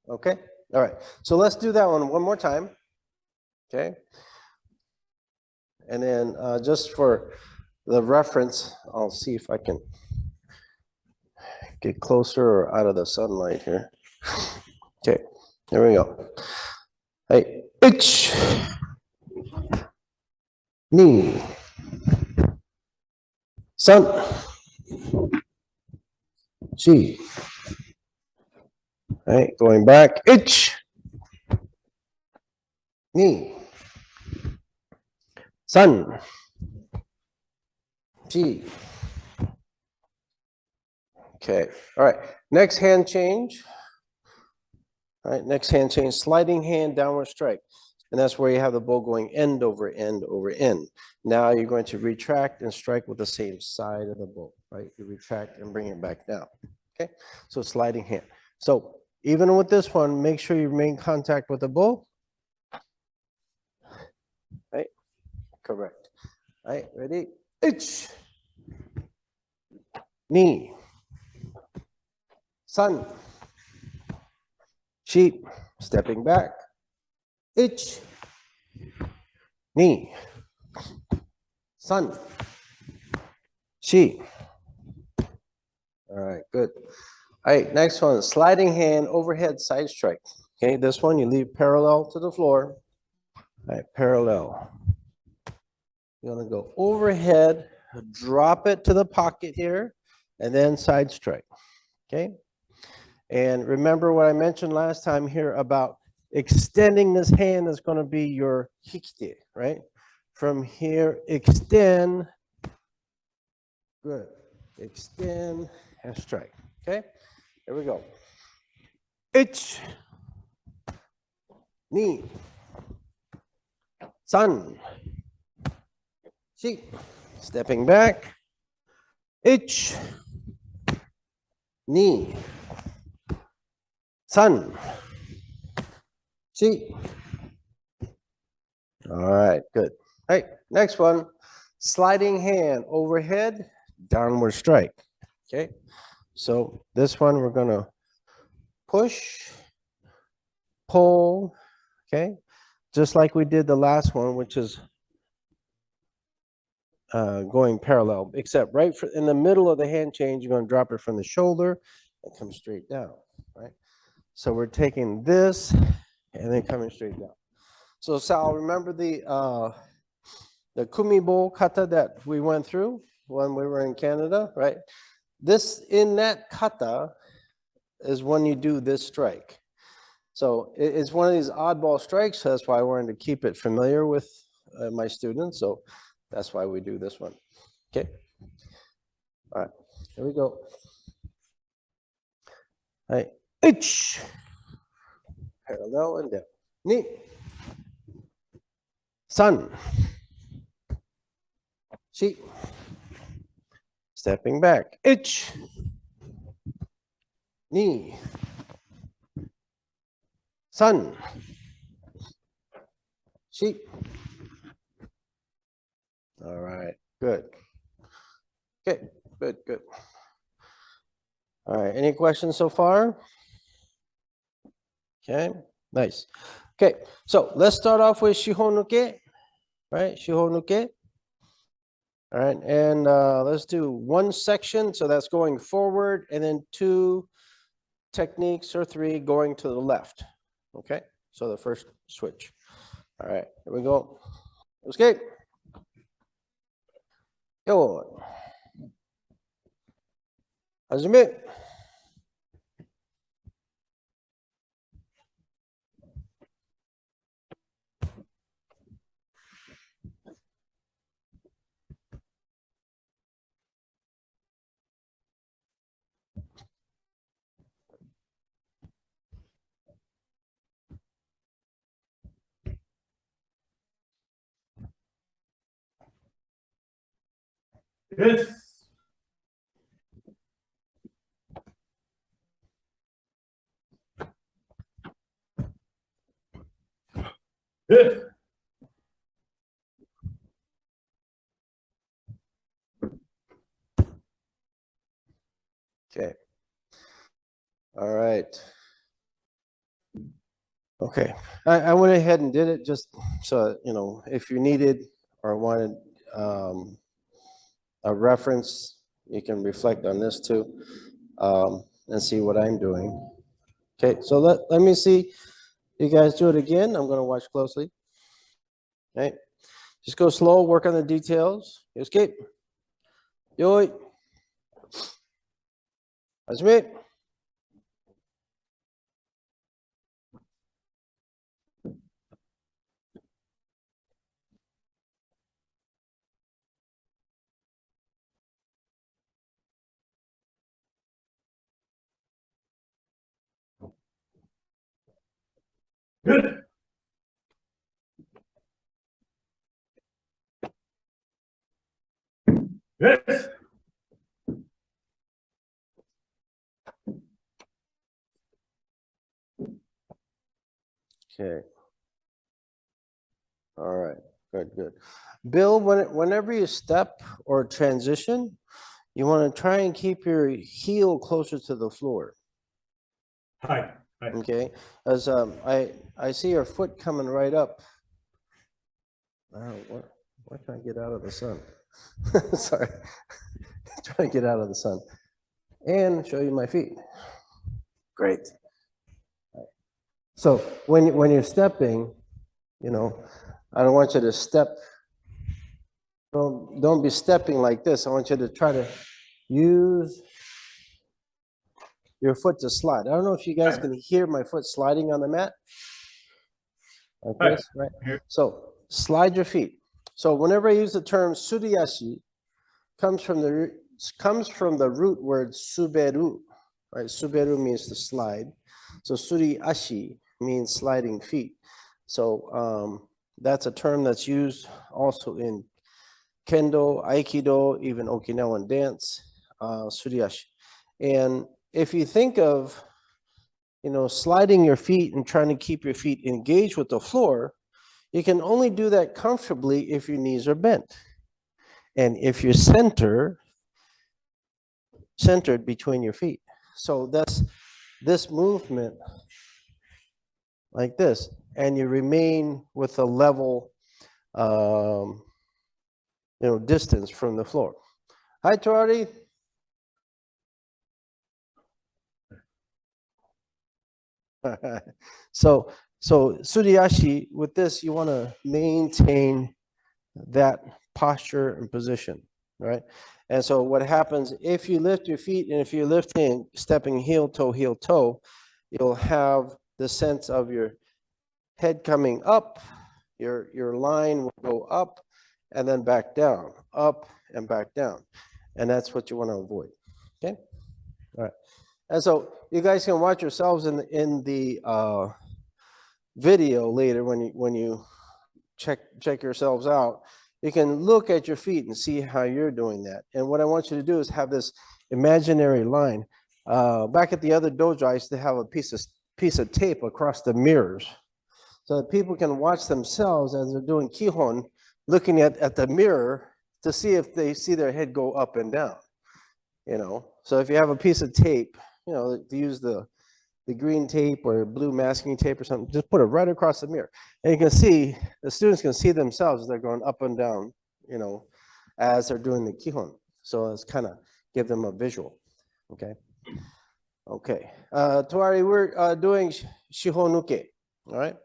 Okay, all right. So let's do that one more time. Okay. And then just for the reference, I'll see if I can get closer or out of the sunlight here. Okay, here we go. Hey, ich, ni, san, shi. All right, going back. Ich, ni, san, shi. Okay, all right. Next hand change. All right, next hand change, sliding hand, downward strike. And that's where you have the bow going end over end over end. Now you're going to retract and strike with the same side of the bow, right? You retract and bring it back down. Okay, so sliding hand. So even with this one, make sure you remain contact with the bow. Right, correct. All right, ready? Ich, ni, san, sheep, stepping back. Ich, ni, san, she. All right, good. All right, next one, sliding hand, overhead side strike. Okay, this one you leave parallel to the floor. All right, parallel. You're gonna go overhead, drop it to the pocket here, and then side strike. Okay, and remember what I mentioned last time here about extending this hand is going to be your hikite, right? From here, extend. Good. Extend and strike. Okay, here we go. Ich, ni, san, shi. Stepping back. Ich, ni, san, shi. All right, good. All right, next one, sliding hand overhead, downward strike. Okay, so this one we're gonna push, pull, okay, just like we did the last one, which is going parallel, except right in the middle of the hand change, you're gonna drop it from the shoulder and come straight down, right? So we're taking this and then coming straight down. So Sal, remember the kumibo kata that we went through when we were in Canada, right? This, in that kata, is when you do this strike. So it's one of these oddball strikes. So that's why I wanted to keep it familiar with my students. So that's why we do this one. Okay. All right. Here we go. All right. Ich. Parallel and down. Ni. San. Shi. Stepping back. Ich. Ni. San. Shi. All right. Good. Okay. Good. Good. All right. Any questions so far? Okay. Nice. Okay. So let's start off with shihonuke. Right. Shihonuke. All right. And let's do one section. So that's going forward, and then two techniques or three going to the left. Okay. So the first switch. All right. Here we go. Okay. Yo. Hajime. Yes. Yes. Okay. All right. Okay, I went ahead and did it just so, you know, if you needed or wanted a reference, you can reflect on this too, and see what I'm doing. Okay, so let me see you guys do it again. I'm gonna watch closely. Okay, just go slow, work on the details. Escape. Yoi. Hajime. Yes. Yes. Okay. All right. Good, good. Bill, whenever you step or transition, you want to try and keep your heel closer to the floor. Hi. Hi. Okay, as I see your foot coming right up. Why can't I get out of the sun? Sorry, trying to get out of the sun and show you my feet. Great. So when you're stepping, you know, I don't want you to step. Don't be stepping like this. I want you to try to use your foot to slide. I don't know if you guys Hi. can hear my foot sliding on the mat like Hi. this, right? Here. So slide your feet. So whenever I use the term suriyashi, comes from the root word suberu, right? Suberu means to slide. So suriyashi means sliding feet. So that's a term that's used also in kendo, aikido, even Okinawan dance, suriyashi. And if you think of, you know, sliding your feet and trying to keep your feet engaged with the floor, you can only do that comfortably if your knees are bent. And if you're centered between your feet. So that's this movement like this, and you remain with a level, distance from the floor. Hi, Tori. so Suriyashi, with this, you want to maintain that posture and position, right? And so what happens if you lift your feet and if you're lifting, stepping heel, toe, you'll have the sense of your head coming up, your line will go up and then back down, up and back down. And that's what you want to avoid. Okay? All right. And so you guys can watch yourselves in the video later when you check yourselves out. You can look at your feet and see how you're doing that. And what I want you to do is have this imaginary line. Back at the other dojo, I used to have a piece of tape across the mirrors so that people can watch themselves as they're doing kihon, looking at the mirror to see if they see their head go up and down. You know, so if you have a piece of tape, you know, to use the green tape or blue masking tape or something, just put it right across the mirror. And you can see, the students can see themselves as they're going up and down, you know, as they're doing the kihon. So it's kind of give them a visual, okay? Okay, Tuari, we're doing shihonuke, all right?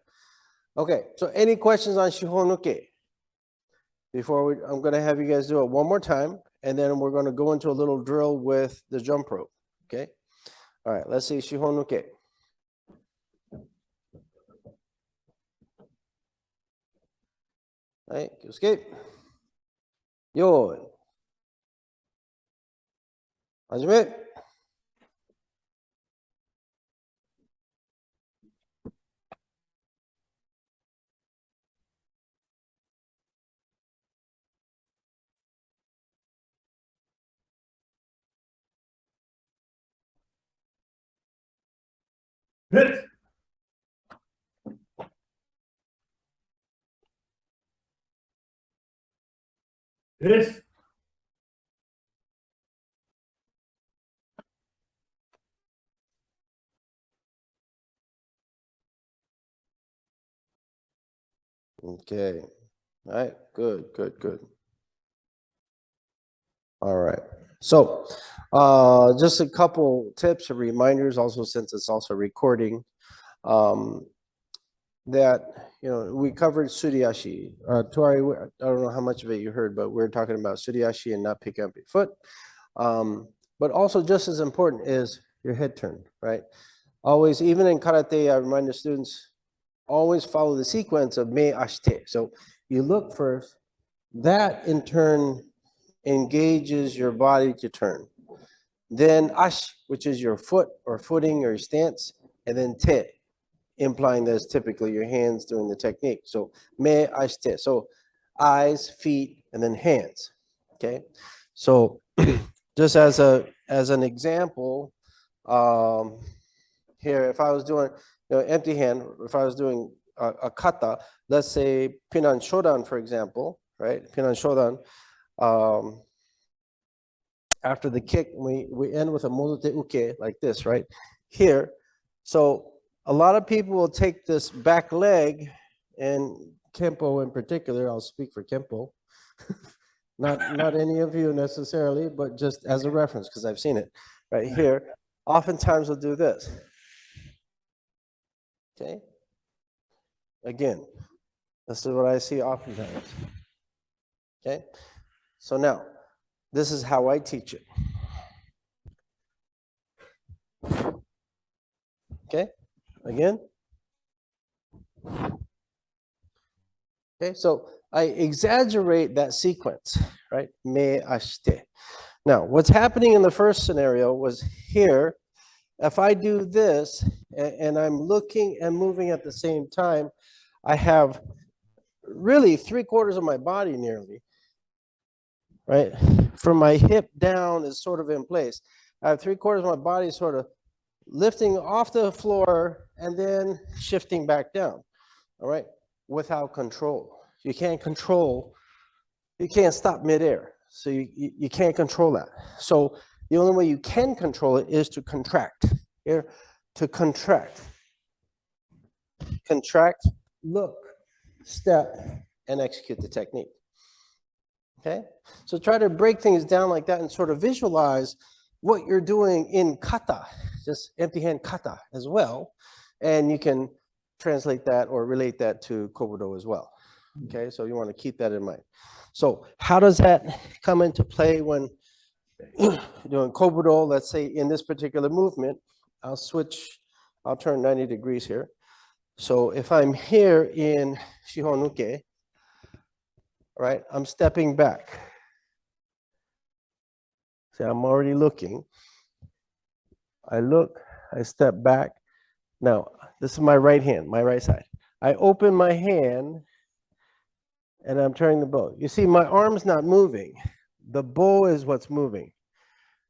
Okay, so any questions on shihonuke? I'm gonna have you guys do it one more time, and then we're gonna go into a little drill with the jump rope, okay? All right, let's see shihonuke. All right, escape. Yo, hajime. Yes. Yes. Okay. All right. Good, good, good. All right. So, just a couple tips or reminders, also since it's also recording, that, we covered Suriashi. Tori, I don't know how much of it you heard, but we're talking about Suriashi and not picking up your foot. But also just as important is your head turn, right? Always, even in karate, I remind the students, always follow the sequence of me ashite. So you look first, that in turn engages your body to turn. Then ash, which is your foot or footing or stance, and then te, implying that it's typically your hands doing the technique. So me ashite. So eyes, feet, and then hands. Okay. So just as an example, here, if I was doing empty hand, if I was doing a kata, let's say pinan shodan, for example, right? Pinan shodan. After the kick, we end with a mozote uke like this, right? Here. So a lot of people will take this back leg, and Kempo in particular, I'll speak for Kempo, not any of you necessarily, but just as a reference, because I've seen it right here. Oftentimes we'll do this. Okay. Again, this is what I see oftentimes. Okay. So now, this is how I teach it. Okay. Again. Okay. So I exaggerate that sequence, right? Me ashite. Now, what's happening in the first scenario was here. If I do this and I'm looking and moving at the same time, I have really 3/4 of my body nearly, right? From my hip down is sort of in place. I have 3/4 of my body sort of lifting off the floor and then shifting back down, all right? Without control. You can't control, you can't stop midair. So you can't control that. So the only way you can control it is to contract. Here, to contract. Contract, look, step, and execute the technique. Okay? So try to break things down like that and sort of visualize what you're doing in kata, just empty hand kata as well. And you can translate that or relate that to Kobudo as well. Okay, so you want to keep that in mind. So how does that come into play when doing Kobudo? Let's say in this particular movement, I'll turn 90 degrees here. So if I'm here in Shihonuke, right, I'm stepping back. See, I'm already looking. I look, I step back. Now, this is my right hand, my right side. I open my hand and I'm turning the bow. You see, my arm's not moving. The bow is what's moving.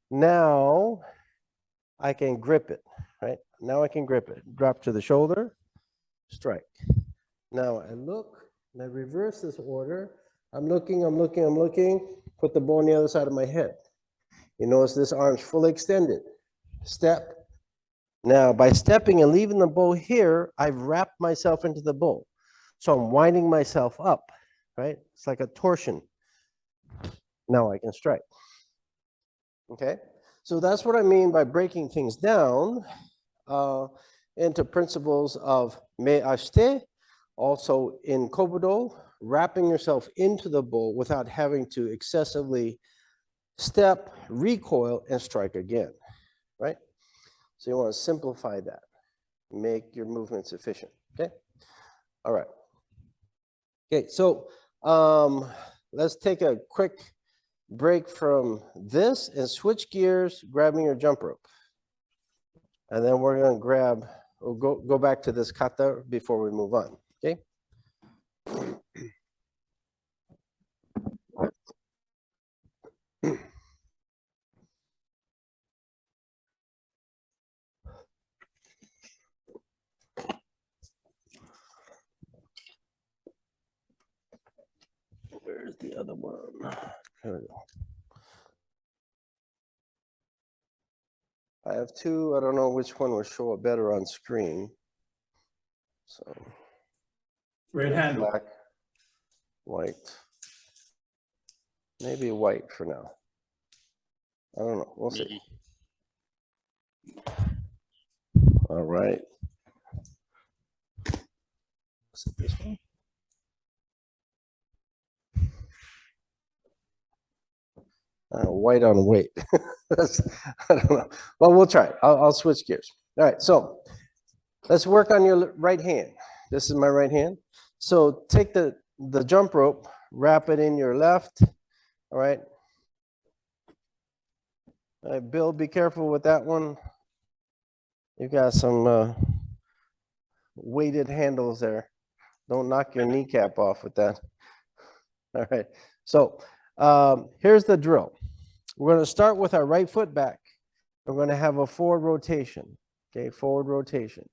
Now I can grip it, right? Now I can grip it. Drop to the shoulder, strike. Now I look and I reverse this order. I'm looking, put the bow on the other side of my head. You notice this arm's fully extended. Step. Now, by stepping and leaving the bow here, I've wrapped myself into the bow. So I'm winding myself up, right? It's like a torsion. Now I can strike. Okay? So that's what I mean by breaking things down into principles of me ashite, also in Kobudo, wrapping yourself into the bow without having to excessively step, recoil, and strike again, right? So you want to simplify that, make your movements efficient, okay? All right. Okay, so let's take a quick break from this and switch gears, grabbing your jump rope. And then we're going to go back to this kata before we move on, okay? Where's the other one? Here we go. I have two. I don't know which one will show up better on screen. So Right handle. black. white. Maybe white for now. I don't know. We'll see. All right. Is it this one? White on weight. I don't know. Well, we'll try it. I'll switch gears. All right. So let's work on your right hand. This is my right hand. So take the jump rope, wrap it in your left. All right. All right, Bill, be careful with that one. You've got some weighted handles there. Don't knock your kneecap off with that. All right. So here's the drill. We're going to start with our right foot back. We're going to have a forward rotation. Okay, forward rotation.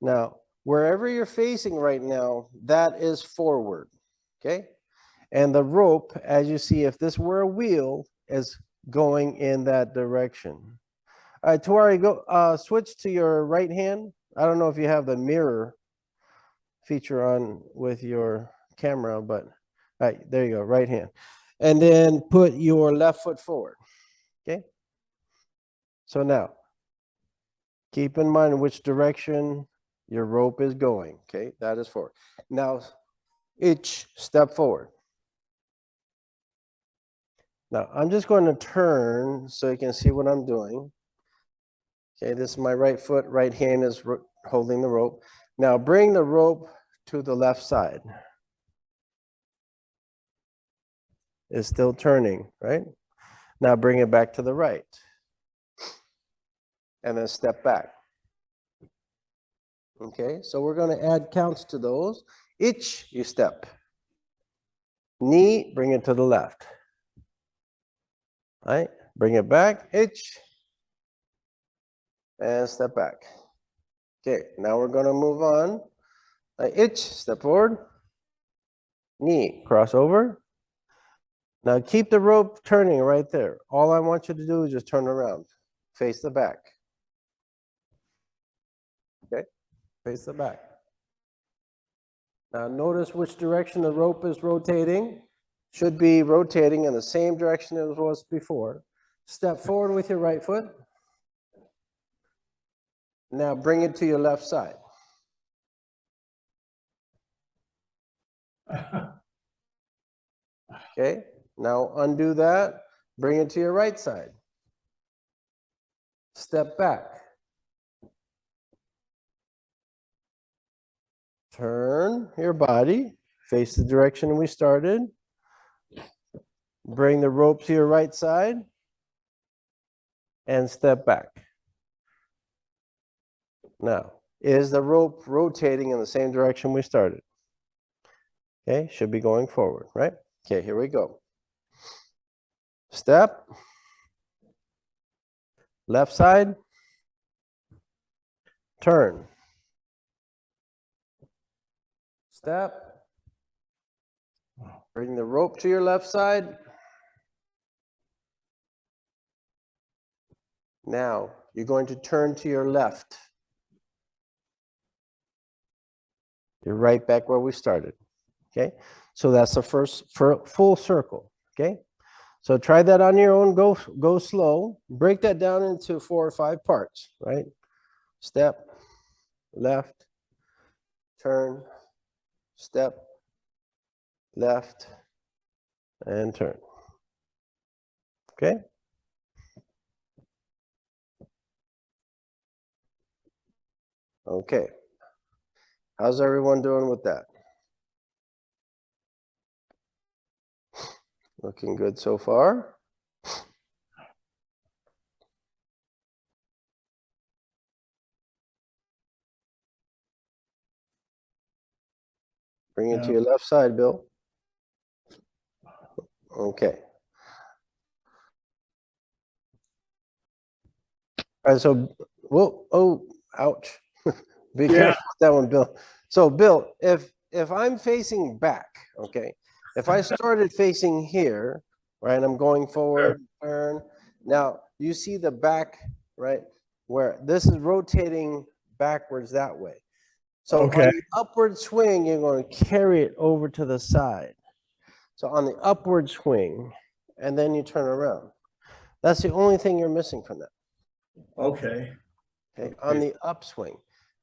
Now, wherever you're facing right now, that is forward. Okay? And the rope, as you see, if this were a wheel, is going in that direction. All right, Tuari, go switch to your right hand. I don't know if you have the mirror feature on with your camera, but all right, there you go, right hand. And then put your left foot forward. Okay? So now, keep in mind which direction your rope is going. Okay, that is forward. Now, each step forward. Now, I'm just going to turn so you can see what I'm doing. Okay, this is my right foot, right hand is holding the rope. Now, bring the rope to the left side. It's still turning, right? Now, bring it back to the right. And then step back. Okay, so we're going to add counts to those. Each, you step. Knee, bring it to the left. All right, bring it back, itch, and step back. Okay, now we're going to move on. Itch, step forward, knee, cross over. Now keep the rope turning right there. All I want you to do is just turn around, face the back. Okay, face the back. Now notice which direction the rope is rotating. Should be rotating in the same direction as it was before. Step forward with your right foot. Now bring it to your left side. Okay, now undo that. Bring it to your right side. Step back. Turn your body. Face the direction we started. Bring the rope to your right side. And step back. Now, is the rope rotating in the same direction we started? Okay, should be going forward, right? Okay, here we go. Step. Left side. Turn. Step. Bring the rope to your left side. Now, you're going to turn to your left. You're right back where we started. Okay, so that's the first full circle. Okay, so try that on your own. Go slow. Break that down into 4 or 5 parts. Right, step, left, turn, step, left, and turn. Okay. Okay. How's everyone doing with that? Looking good so far. Bring it to your left side, Bill. Okay. All right, so, whoa, oh, ouch. Be careful with that one, Bill. So, Bill, if I'm facing back, okay, if I started facing here, right, I'm going forward, turn. Now, you see the back, right, where this is rotating backwards that way. So Okay. on the upward swing, you're going to carry it over to the side. So on the upward swing, and then you turn around. That's the only thing you're missing from that. Okay. Okay, on the upswing.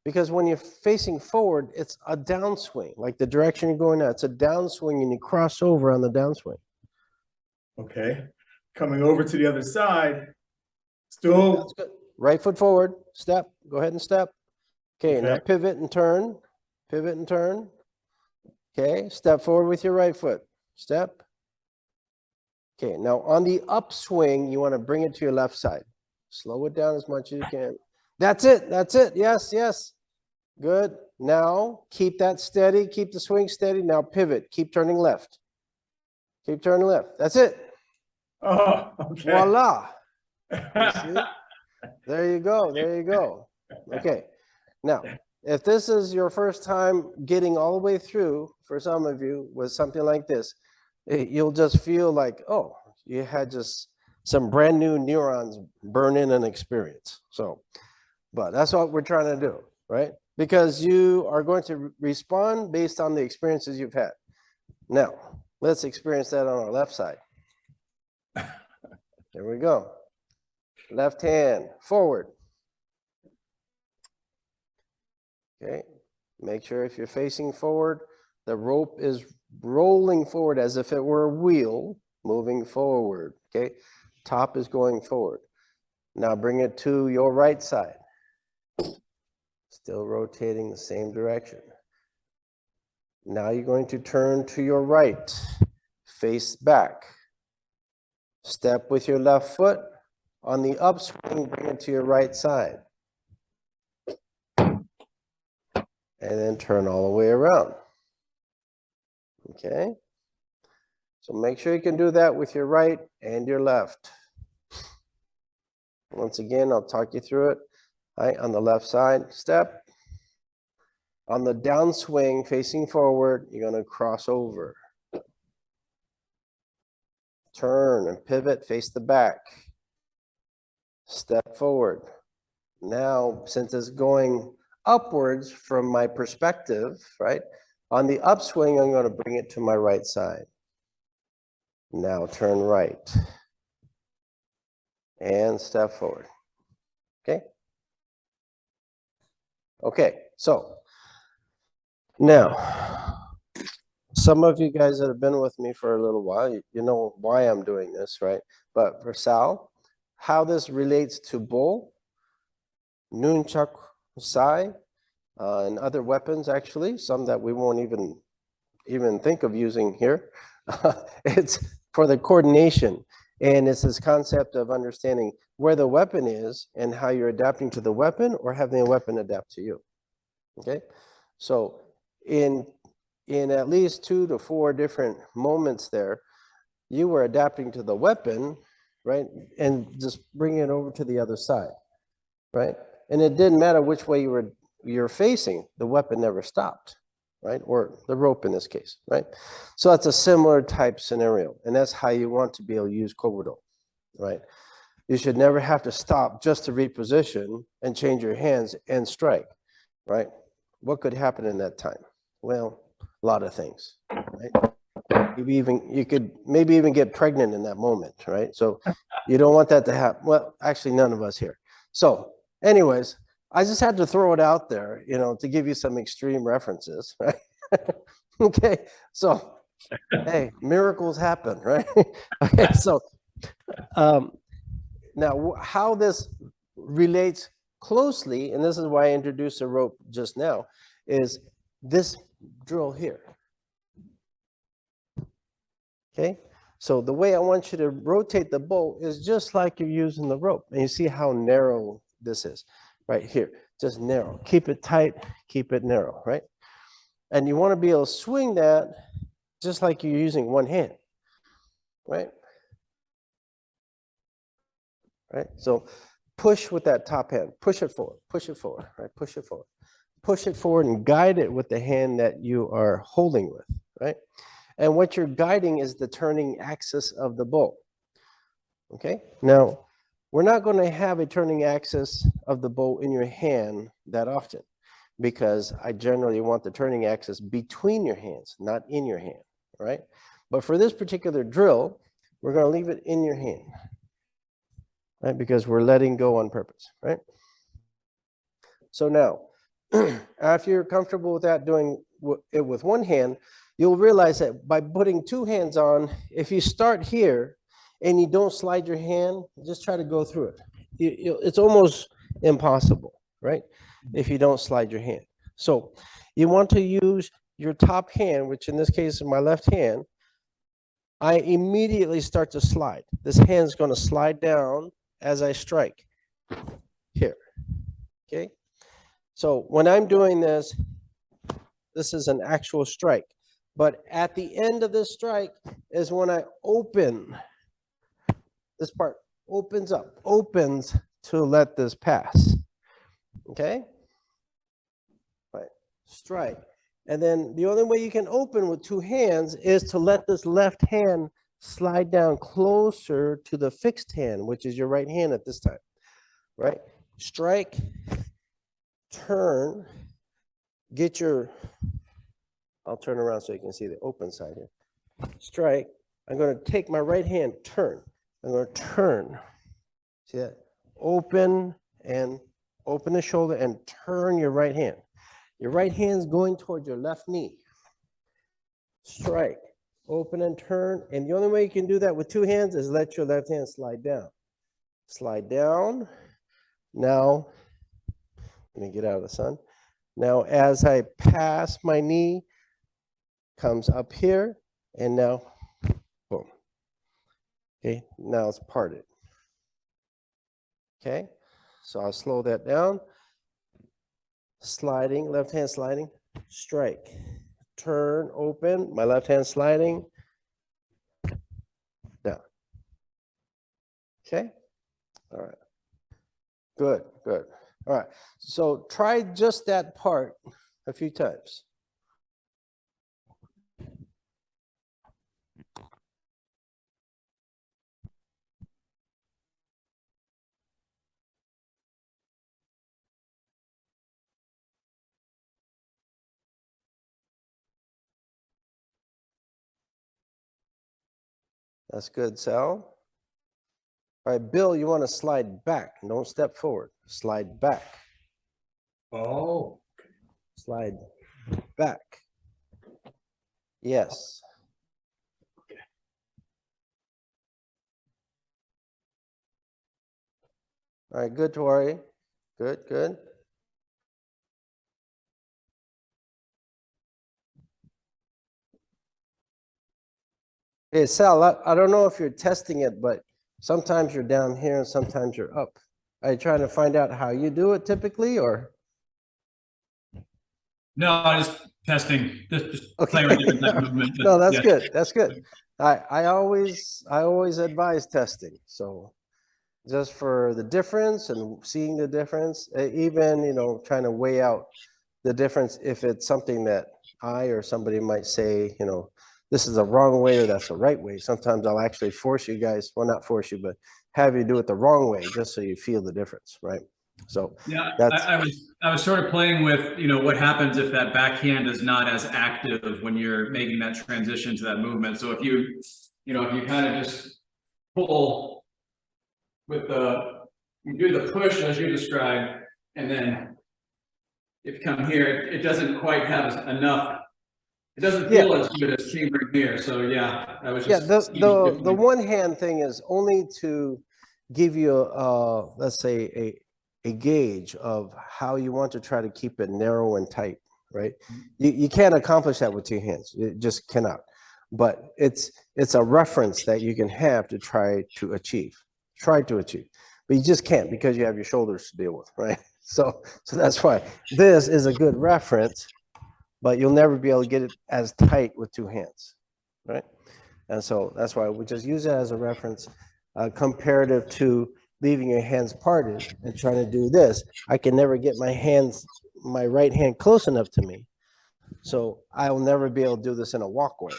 Because when you're facing forward, it's a downswing. Like the direction you're going now, it's a downswing and you cross over on the downswing. Okay. Coming over to the other side. Still. That's good. Right foot forward, step, go ahead and step. Okay, now Okay. pivot and turn, pivot and turn. Okay, step forward with your right foot, step. Okay, now on the upswing, you want to bring it to your left side. Slow it down as much as you can. That's it, yes, yes. Good. Now, keep that steady, keep the swing steady. Now pivot, keep turning left. Keep turning left. That's it. Oh, okay. Voila. You see? There you go, there you go. Okay, now, if this is your first time getting all the way through, for some of you, with something like this, you'll just feel like, oh, you had just some brand new neurons burn in an experience. So, but that's what we're trying to do, right? Because you are going to respond based on the experiences you've had. Now, let's experience that on our left side. There we go. Left hand forward. Okay, make sure if you're facing forward, the rope is rolling forward as if it were a wheel moving forward. Okay, top is going forward. Now bring it to your right side. Still rotating the same direction. Now you're going to turn to your right, face back. Step with your left foot. On the upswing, bring it to your right side. And then turn all the way around. Okay? So make sure you can do that with your right and your left. Once again, I'll talk you through it. All right, on the left side, step. On the downswing, facing forward, you're going to cross over. Turn and pivot, face the back. Step forward. Now, since it's going upwards from my perspective, right? On the upswing, I'm going to bring it to my right side. Now turn right. And step forward. Okay? Okay, so now, some of you guys that have been with me for a little while, you know why I'm doing this, right? But for Sal, how this relates to bull, nunchak, sai, and other weapons, actually, some that we won't even think of using here. It's for the coordination. And it's this concept of understanding where the weapon is and how you're adapting to the weapon or having the weapon adapt to you. Okay? So in at least 2 to 4 different moments there, you were adapting to the weapon, right? And just bringing it over to the other side, right? And it didn't matter which way you're facing, the weapon never stopped, right? Or the rope in this case, right? So that's a similar type scenario. And that's how you want to be able to use Kobudo, right? You should never have to stop just to reposition and change your hands and strike, right? What could happen in that time? Well, a lot of things, right? You could maybe even get pregnant in that moment, right? So you don't want that to happen. Well, actually, none of us here. So anyways, I just had to throw it out there, you know, to give you some extreme references, right? Okay, so, hey, miracles happen, right? Okay, so now how this relates closely, and this is why I introduced a rope just now, is this drill here. Okay, so the way I want you to rotate the bow is just like you're using the rope. And you see how narrow this is right here, just narrow. Keep it tight, keep it narrow, right? And you want to be able to swing that just like you're using one hand, right? Right, so push with that top hand, push it forward, right? Push it forward. Push it forward and guide it with the hand that you are holding with, right? And what you're guiding is the turning axis of the bow. Okay, now we're not going to have a turning axis of the bow in your hand that often. because I generally want the turning axis between your hands, not in your hand, right? But for this particular drill, we're going to leave it in your hand, right? Because we're letting go on purpose, right? So now, after you're comfortable with that, doing it with one hand, you'll realize that by putting two hands on, if you start here and you don't slide your hand, just try to go through it. It's almost impossible, right? If you don't slide your hand. So you want to use your top hand, which in this case is my left hand. I immediately start to slide. This hand's going to slide down as I strike here, okay? So when I'm doing this, this is an actual strike. But at the end of this strike is when I open, this part opens up, opens to let this pass, okay? Right, strike. And then the only way you can open with two hands is to let this left hand slide down closer to the fixed hand, which is your right hand at this time, right? Strike, turn, get your, I'll turn around so you can see the open side here. Strike, I'm going to take my right hand, turn. I'm going to turn. See that? Open and open the shoulder and turn your right hand. Your right hand's going towards your left knee. Strike, open and turn. And the only way you can do that with two hands is let your left hand slide down. Slide down. Now, let me get out of the sun. Now, as I pass my knee, comes up here, and now, boom. Okay, now it's parted. Okay, so I'll slow that down. Sliding, left hand sliding, strike, turn, open, my left hand sliding, down. Okay, all right, good, good. All right, so try just that part a few times. That's good, Sal. All right, Bill, you want to slide back. Don't step forward. Slide back. Oh. Slide back. Yes. All right, good, Tori. Good, good. Hey, Sal, I don't know if you're testing it, but sometimes you're down here and sometimes you're up. Are you trying to find out how you do it typically, or? No, I'm just testing, just Okay. playing with different type of movement. No, that's yeah. good. That's good. I always advise testing. So just for the difference and seeing the difference, even, you know, trying to weigh out the difference if it's something that I or somebody might say, you know, this is a wrong way or that's a right way. Sometimes I'll actually force you guys, well, not force you, but have you do it the wrong way just so you feel the difference, right? So Yeah, that's, I was sort of playing with, you know, what happens if that backhand is not as active when you're making that transition to that movement. So if you know, if you kind of just pull with you do the push as you described, and then if you come here, it doesn't quite have enough. It doesn't feel as good as chambering here. So yeah, I was just the one hand thing is only to give you let's say a gauge of how you want to try to keep it narrow and tight, right? You can't accomplish that with two hands. It just cannot. But it's a reference that you can have to try to achieve. Try to achieve. But you just can't because you have your shoulders to deal with, right? So that's why this is a good reference, but you'll never be able to get it as tight with two hands, right? And so that's why we just use it as a reference comparative to leaving your hands parted and trying to do this. I can never get my right hand close enough to me. So I will never be able to do this in a walkway,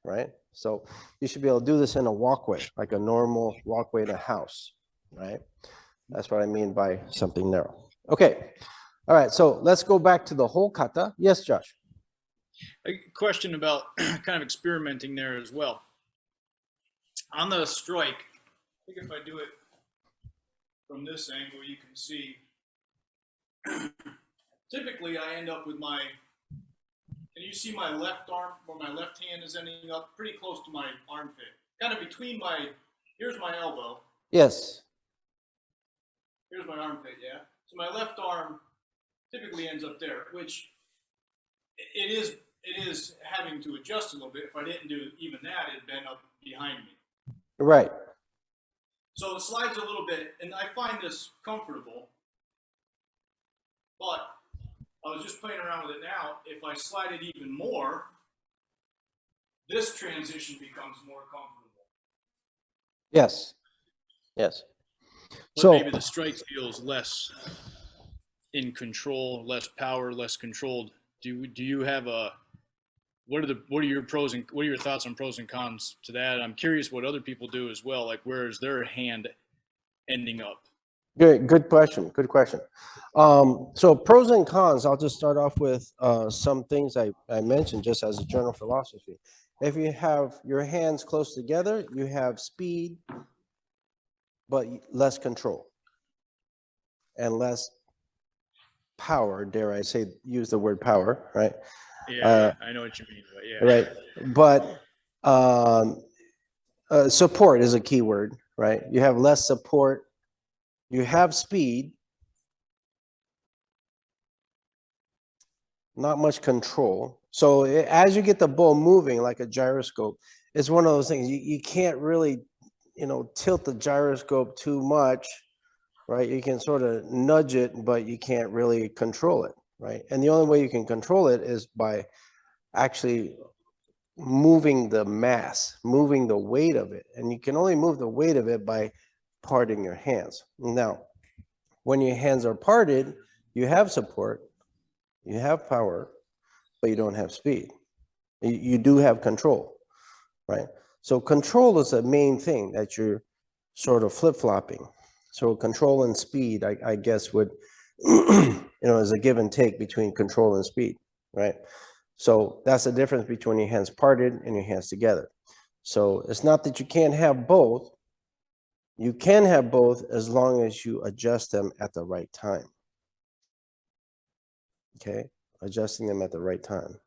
right? So you should be able to do this in a walkway, like a normal walkway in a house, right? That's what I mean by something narrow. Okay, All right, so let's go back to the whole kata. Yes, Josh. A question about kind of experimenting there as well. On the strike, I think if I do it from this angle, you can see, typically I end up with my, can you see my left arm, where my left hand is ending up pretty close to my armpit? Kind of between my, here's my elbow, Yes. here's my armpit, yeah? So my left arm typically ends up there, which it is having to adjust a little bit. If I didn't do even that, it'd bend up behind me. Right. So it slides a little bit, and I find this comfortable. But I was just playing around with it now. If I slide it even more, this transition becomes more comfortable. Yes. Yes. But So maybe the strike feels less in control, less power, less controlled. Do you have a what are your thoughts on pros and cons to that? I'm curious what other people do as well. Like, where is their hand ending up? good question. Good question. So pros and cons, I'll just start off with some things I mentioned just as a general philosophy. If you have your hands close together, you have speed, but less control and less power, dare I say, use the word power, right? Yeah, I know what you mean, but yeah. Right. But support is a key word, right? You have less support, you have speed, not much control. So as you get the ball moving like a gyroscope, it's one of those things you can't really, tilt the gyroscope too much, right? You can sort of nudge it, but you can't really control it, right? And the only way you can control it is by actually moving the mass, moving the weight of it. And you can only move the weight of it by parting your hands. Now, when your hands are parted, you have support, you have power, but you don't have speed. You do have control, right? So control is the main thing that you're sort of flip-flopping. So control and speed, I guess, would, is a give and take between control and speed, right? So that's the difference between your hands parted and your hands together. So it's not that you can't have both. You can have both as long as you adjust them at the right time. Okay, adjusting them at the right time.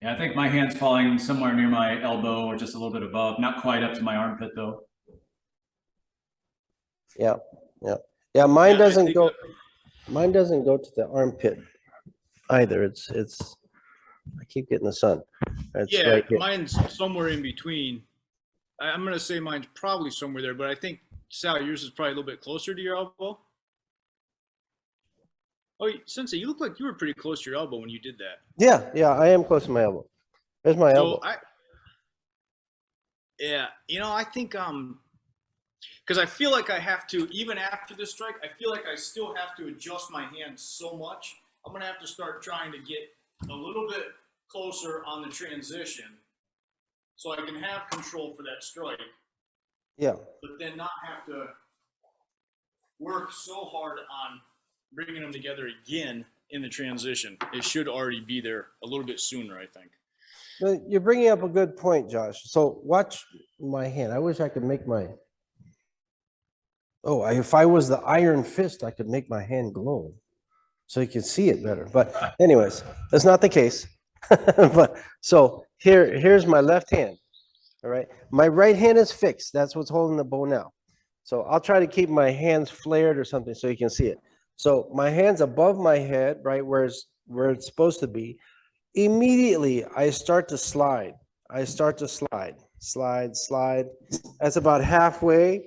Yeah, I think my hand's falling somewhere near my elbow or just a little bit above, not quite up to my armpit though. Yeah. Mine Yeah, doesn't go. Mine doesn't go to the armpit either. It's. I keep getting the sun. It's Yeah, right here. mine's somewhere in between. I'm gonna say mine's probably somewhere there, but I think Sal, yours is probably a little bit closer to your elbow. Oh, Sensei, you look like you were pretty close to your elbow when you did that. Yeah, I am close to my elbow. There's my elbow. I think because I feel like I have to, even after this strike, I feel like I still have to adjust my hand so much. I'm gonna have to start trying to get a little bit closer on the transition so I can have control for that strike. Yeah. But then not have to work so hard on bringing them together again in the transition. It should already be there a little bit sooner, I think. But you're bringing up a good point, Josh. So watch my hand. I wish I could make my. Oh, if I was the Iron Fist, I could make my hand glow, so you can see it better. But anyways, that's not the case. But so here's my left hand. All right, my right hand is fixed. That's what's holding the bow now. So I'll try to keep my hands flared or something so you can see it. So my hand's above my head, right where it's supposed to be. Immediately, I start to slide. Slide. That's about halfway,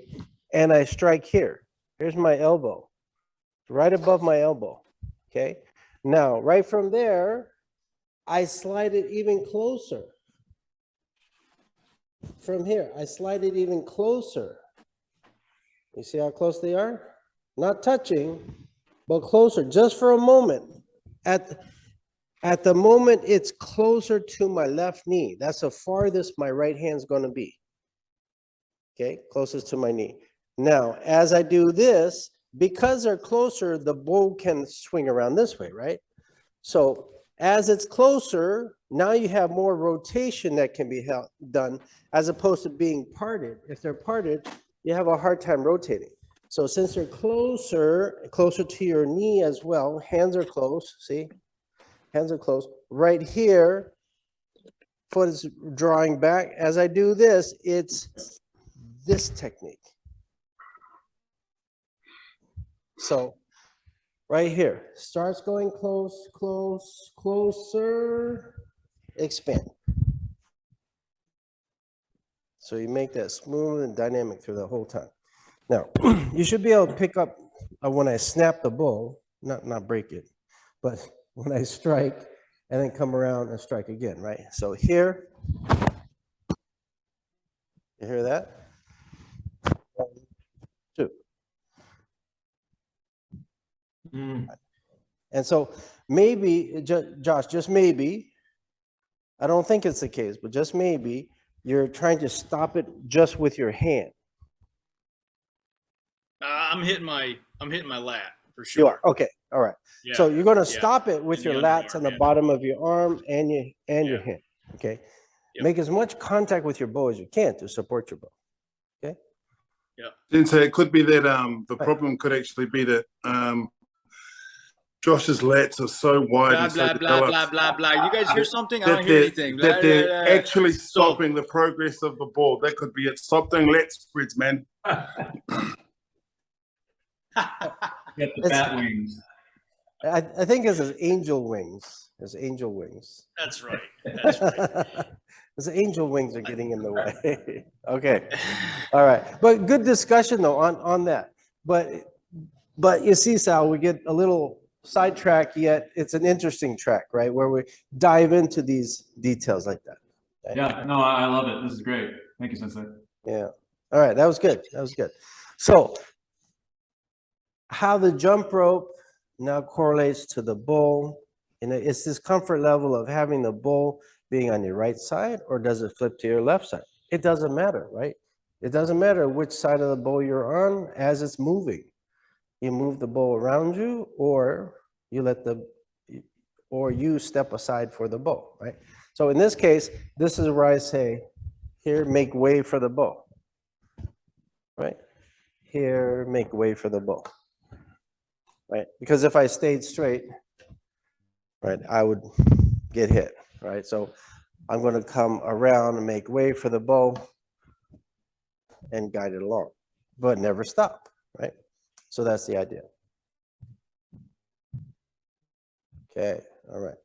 and I strike here. Here's my elbow, right above my elbow. Okay. Now, right from there, I slide it even closer. From here, I slide it even closer. You see how close they are? Not touching, but closer, just for a moment. At the moment, it's closer to my left knee. That's the farthest my right hand's going to be. Okay, closest to my knee. Now, as I do this, because they're closer, the bow can swing around this way, right? So as it's closer, now you have more rotation that can be done as opposed to being parted. If they're parted, you have a hard time rotating. So since they're closer to your knee as well, hands are close, see? Hands are close. Right here, foot is drawing back. As I do this, it's this technique. So right here, starts going close, close, closer, expand. So you make that smooth and dynamic through the whole time. Now, you should be able to pick up when I snap the bow, not break it, but when I strike and then come around and strike again, right? So here, you hear that? 1, 2. And so maybe, Josh, just maybe, I don't think it's the case, but just maybe, you're trying to stop it just with your hand. I'm hitting my lat for sure. You are, okay, all right. Yeah. So you're gonna yeah. stop it with And your the lats on the underarm, yeah. bottom of your arm and your Yeah. hand, okay? Yep. Make as much contact with your bow as you can to support your bow. Sensei, it could be that the problem could actually be that Josh's lats are so wide Blah and so blah blah blah developed blah blah. You guys hear something? I that don't hear anything. Blah, that they're blah, blah. actually stopping the progress of the ball. That could be it. Stop doing lat spreads, man. Get the bat wings. I think it's angel wings. It's angel wings. That's right. That's right. His angel wings are getting in the way. Okay, all right. But good discussion though on that. But you see, Sal, we get a little sidetracked, yet it's an interesting track, right? Where we dive into these details like that. Right? Yeah, no, I love it. This is great. Thank you, Sensei. Yeah. All right, that was good. That was good. So how the jump rope now correlates to the bow. And it's this comfort level of having the bow being on your right side, or does it flip to your left side? It doesn't matter, right? It doesn't matter which side of the bow you're on as it's moving. You move the bow around you, or you step aside for the bow, right? So in this case, this is where I say, here, make way for the bow, right? Here, make way for the bow, right? Because if I stayed straight, right, I would get hit, right? So I'm going to come around and make way for the bow and guide it along, but never stop, right? So that's the idea. Okay, all right.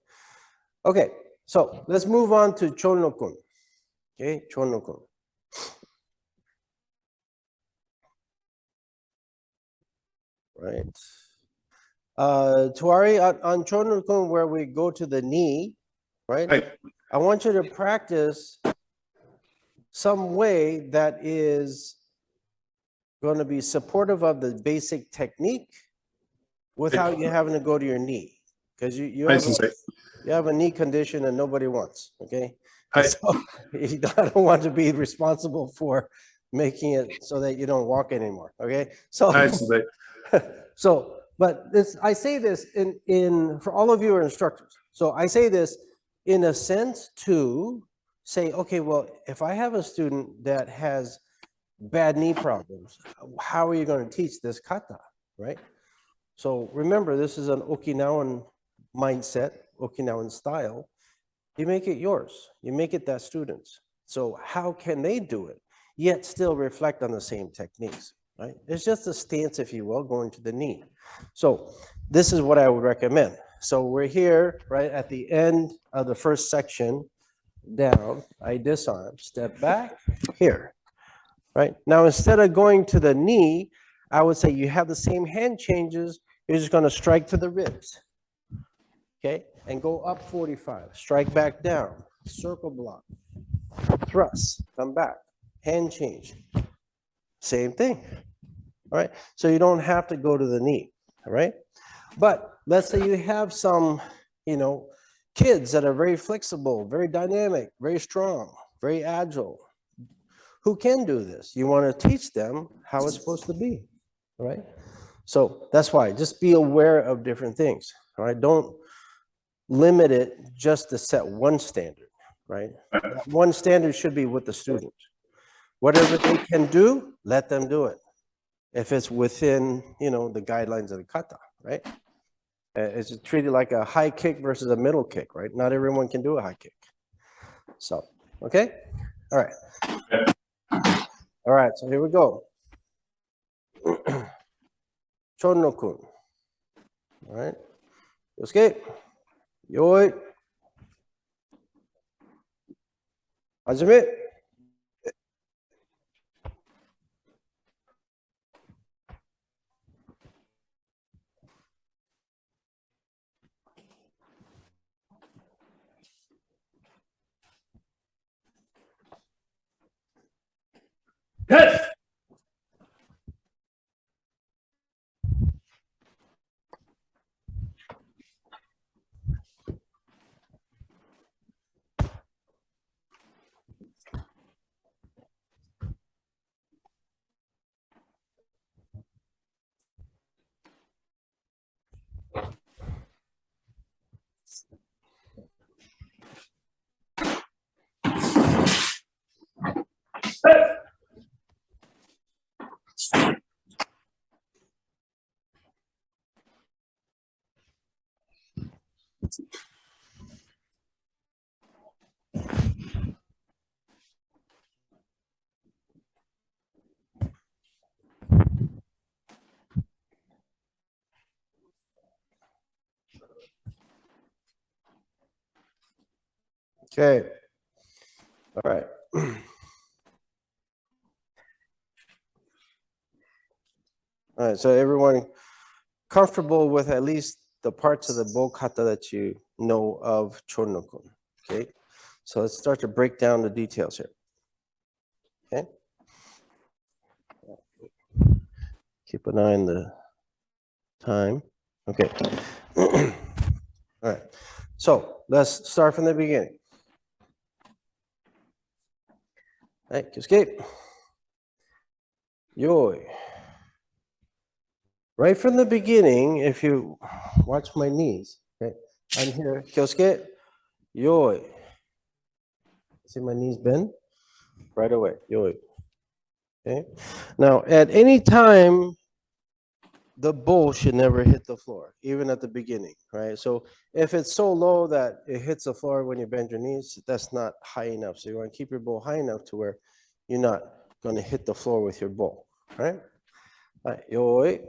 Okay, so let's move on to Chonokun. Okay, Chonokun. Right. Tuari, on Chonokun, where we go to the knee, right? Hey, I want you to practice some way that is going to be supportive of the basic technique without you having to go to your knee, because you have a knee condition and nobody wants, okay? Hey. So I don't want to be responsible for making it so that you don't walk anymore, okay? So, so, but this, I say this for all of you are instructors. So I say this in a sense to say, okay, well, if I have a student that has bad knee problems, how are you going to teach this kata, right? So remember, this is an Okinawan mindset, Okinawan style. You make it yours. You make it that student's. So how can they do it, yet still reflect on the same techniques, right? It's just a stance, if you will, going to the knee. So this is what I would recommend. So we're here, right, at the end of the first section, down, I disarm, step back, here, right? Now, instead of going to the knee, I would say you have the same hand changes, you're just gonna strike to the ribs, okay? And go up 45, strike back down, circle block, thrust, come back, hand change, same thing, all right? So you don't have to go to the knee, all right? But let's say you have some, kids that are very flexible, very dynamic, very strong, very agile, who can do this. You want to teach them how it's supposed to be, right? So that's why, just be aware of different things, all right? Don't limit it just to set one standard, right? That one standard should be with the student. Whatever they can do, let them do it. If it's within, the guidelines of the kata, right? It's treated like a high kick versus a middle kick, right? Not everyone can do a high kick. So, okay? All right. All right, so here we go. Chon-no-kun. All right. Yosuke. Yoi. Hajime. Yes. Okay. All right. All right, so everyone comfortable with at least the parts of the bo kata that you know of Chon-no-kun, okay? So let's start to break down the details here, okay? Keep an eye on the time, okay. All right, so let's start from the beginning. All right, escape. Yoi. Right from the beginning, if you watch my knees, okay, I'm here, Kyosuke, yoi. See my knees bend? Right away, yoi. Okay. Now, at any time, the bowl should never hit the floor, even at the beginning, right? So if it's so low that it hits the floor when you bend your knees, that's not high enough. So you want to keep your bowl high enough to where you're not going to hit the floor with your bowl, right? All right, yoi.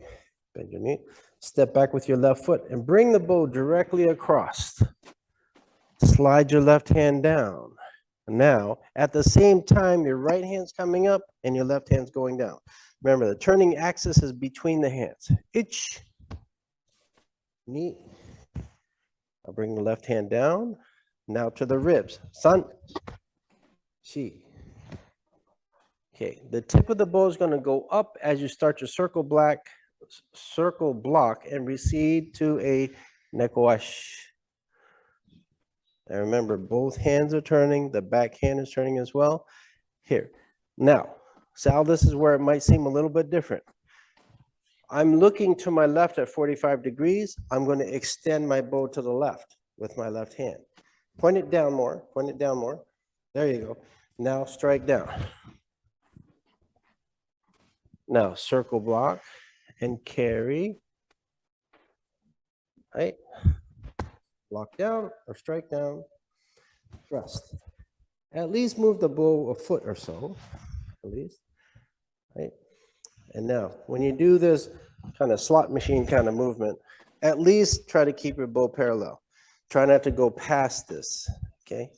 Bend your knee. Step back with your left foot and bring the bow directly across. Slide your left hand down. Now, at the same time, your right hand's coming up and your left hand's going down. Remember, the turning axis is between the hands. Ich. Knee. I'll bring the left hand down. Now to the ribs. San. Shi. Okay, the tip of the bow is going to go up as you start your circle block and recede to a nekoash. And remember, both hands are turning, the back hand is turning as well. Here. Now, Sal, this is where it might seem a little bit different. I'm looking to my left at 45 degrees. I'm going to extend my bow to the left with my left hand. Point it down more, point it down more. There you go. Now strike down. Now circle block and carry, right? Block down or strike down, thrust. At least move the bow a foot or so, at least, right? And now, when you do this kind of slot machine kind of movement, at least try to keep your bow parallel. Try not to go past this, okay?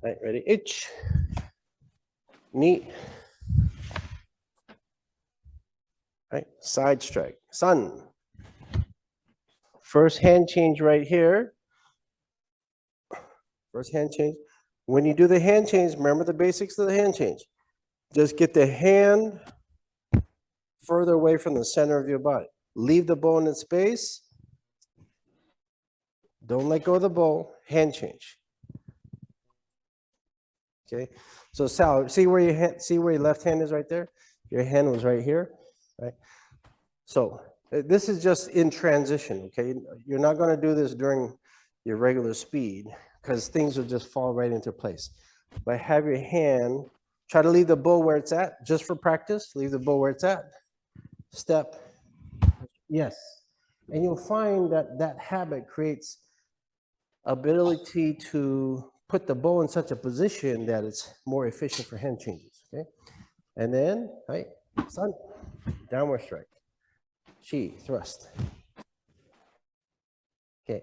All right, ready? Ich, knee, right? Side strike, sun. First hand change right here. First hand change. When you do the hand change, remember the basics of the hand change. Just get the hand further away from the center of your body. Leave the bow in its space. Don't let go of the bow. Hand change. Okay. So Sal, see where your left hand is right there? Your hand was right here, right? So This is just in transition, okay? You're not gonna do this during your regular speed because things will just fall right into place. But have your hand, try to leave the bow where it's at, just for practice, leave the bow where it's at. Step, yes. And you'll find that that habit creates ability to put the bow in such a position that it's more efficient for hand changes, okay? And then, right, sun, downward strike. Chi, thrust. Okay.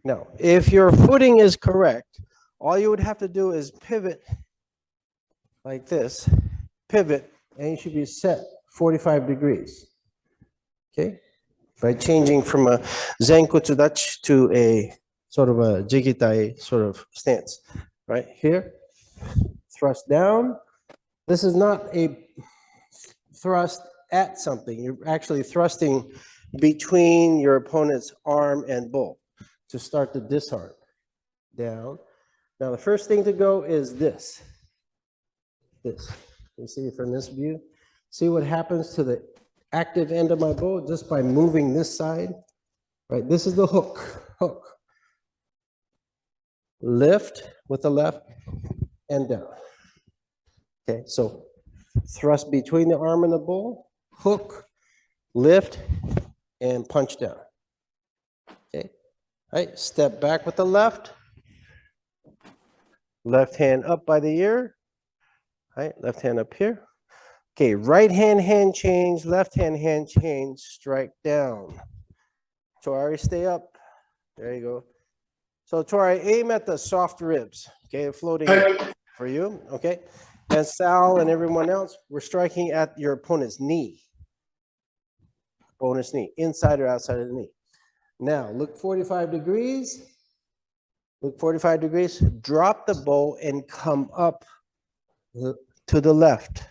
Now, if your footing is correct, all you would have to do is pivot like this, pivot, and you should be set 45 degrees. Okay? By changing from a Zenkotsudachi to a sort of a jigitai sort of stance. Right here, thrust down. This is not a thrust at something. You're actually thrusting between your opponent's arm and bull to start the disarm. Down. Now the first thing to go is this. This. You see from this view? See what happens to the active end of my bow just by moving this side? Right, this is the hook. Hook. Lift with the left and down. Okay, so thrust between the arm and the bull, hook, lift, and punch down. Okay, all right, step back with the left. Left hand up by the ear. All right, left hand up here. Okay, right hand, hand change, left hand change, strike down. Tori, stay up. There you go. So Tori, aim at the soft ribs, okay, floating for you, okay? And Sal and everyone else, we're striking at your opponent's knee. Opponent's knee, inside or outside of the knee. Now, look 45 degrees. Look 45 degrees. Drop the bow and come up to the left.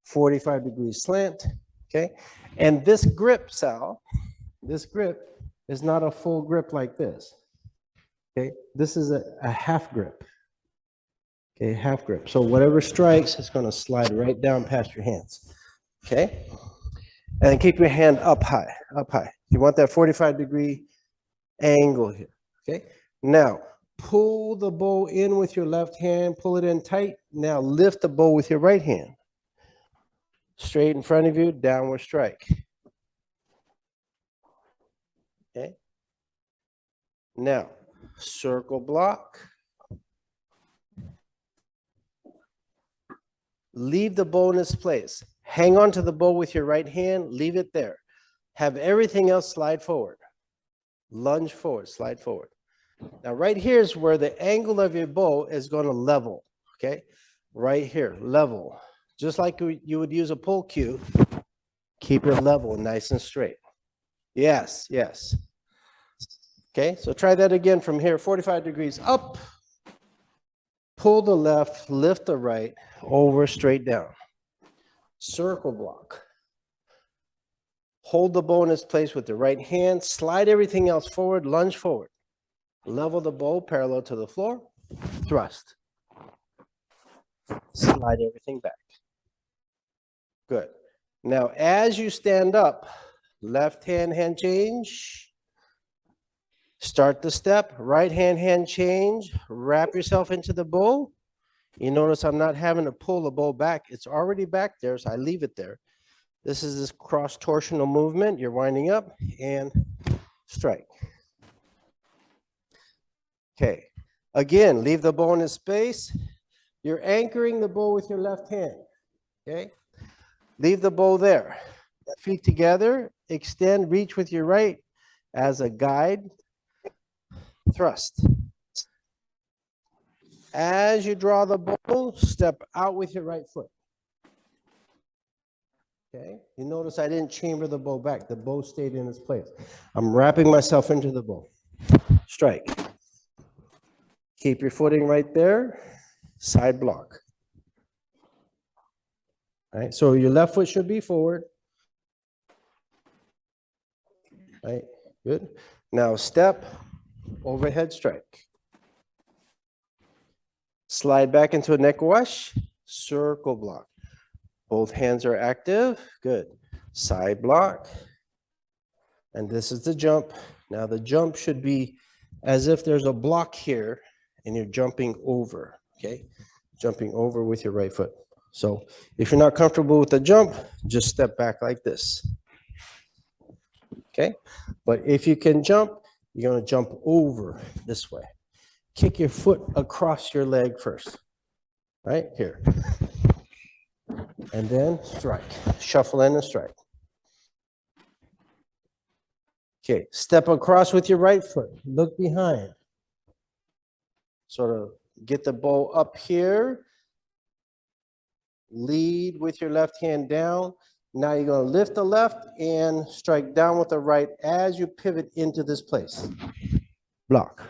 45 degrees slant, okay? And this grip, Sal, this grip is not a full grip like this. Okay, this is a half grip. Okay, half grip. So whatever strikes is going to slide right down past your hands. Okay, and keep your hand up high, up high. You want that 45-degree angle here. Okay, now pull the bow in with your left hand, pull it in tight. Now lift the bow with your right hand. Straight in front of you, downward strike. Okay, now circle block. Leave the bow in its place. Hang on to the bow with your right hand. Leave it there. Have everything else slide forward. Lunge forward, slide forward. Now right here is where the angle of your bow is going to level. Okay, right here, level. Just like you would use a pull cue. Keep it level, nice and straight. Yes, yes. Okay, so try that again from here, 45 degrees up, pull the left, lift the right, over, straight down. Circle block. Hold the bow in its place with the right hand, slide everything else forward, lunge forward. Level the bow parallel to the floor, thrust. Slide everything back. Good. Now, as you stand up, left hand, hand change. Start the step, right hand, hand change, wrap yourself into the bow. You notice I'm not having to pull the bow back. It's already back there, so I leave it there. This is this cross torsional movement. You're winding up and strike. Okay, again, leave the bow in its space. You're anchoring the bow with your left hand, okay? Leave the bow there. Feet together, extend, reach with your right as a guide. Thrust. As you draw the bow, step out with your right foot. Okay, you notice I didn't chamber the bow back. The bow stayed in its place. I'm wrapping myself into the bow. Strike. Keep your footing right there. Side block. All right, so your left foot should be forward. All right, good. Now step. Overhead strike. Slide back into a neck wash. Circle block. Both hands are active. Good. Side block. And this is the jump. Now the jump should be as if there's a block here and you're jumping over, okay? Jumping over with your right foot. So if you're not comfortable with the jump, just step back like this. Okay? But if you can jump, you're going to jump over this way. Kick your foot across your leg first. Right here. And then strike. Shuffle in and strike. Okay, step across with your right foot. Look behind. Sort of get the bow up here. Lead with your left hand down. Now you're going to lift the left and strike down with the right as you pivot into this place. Block.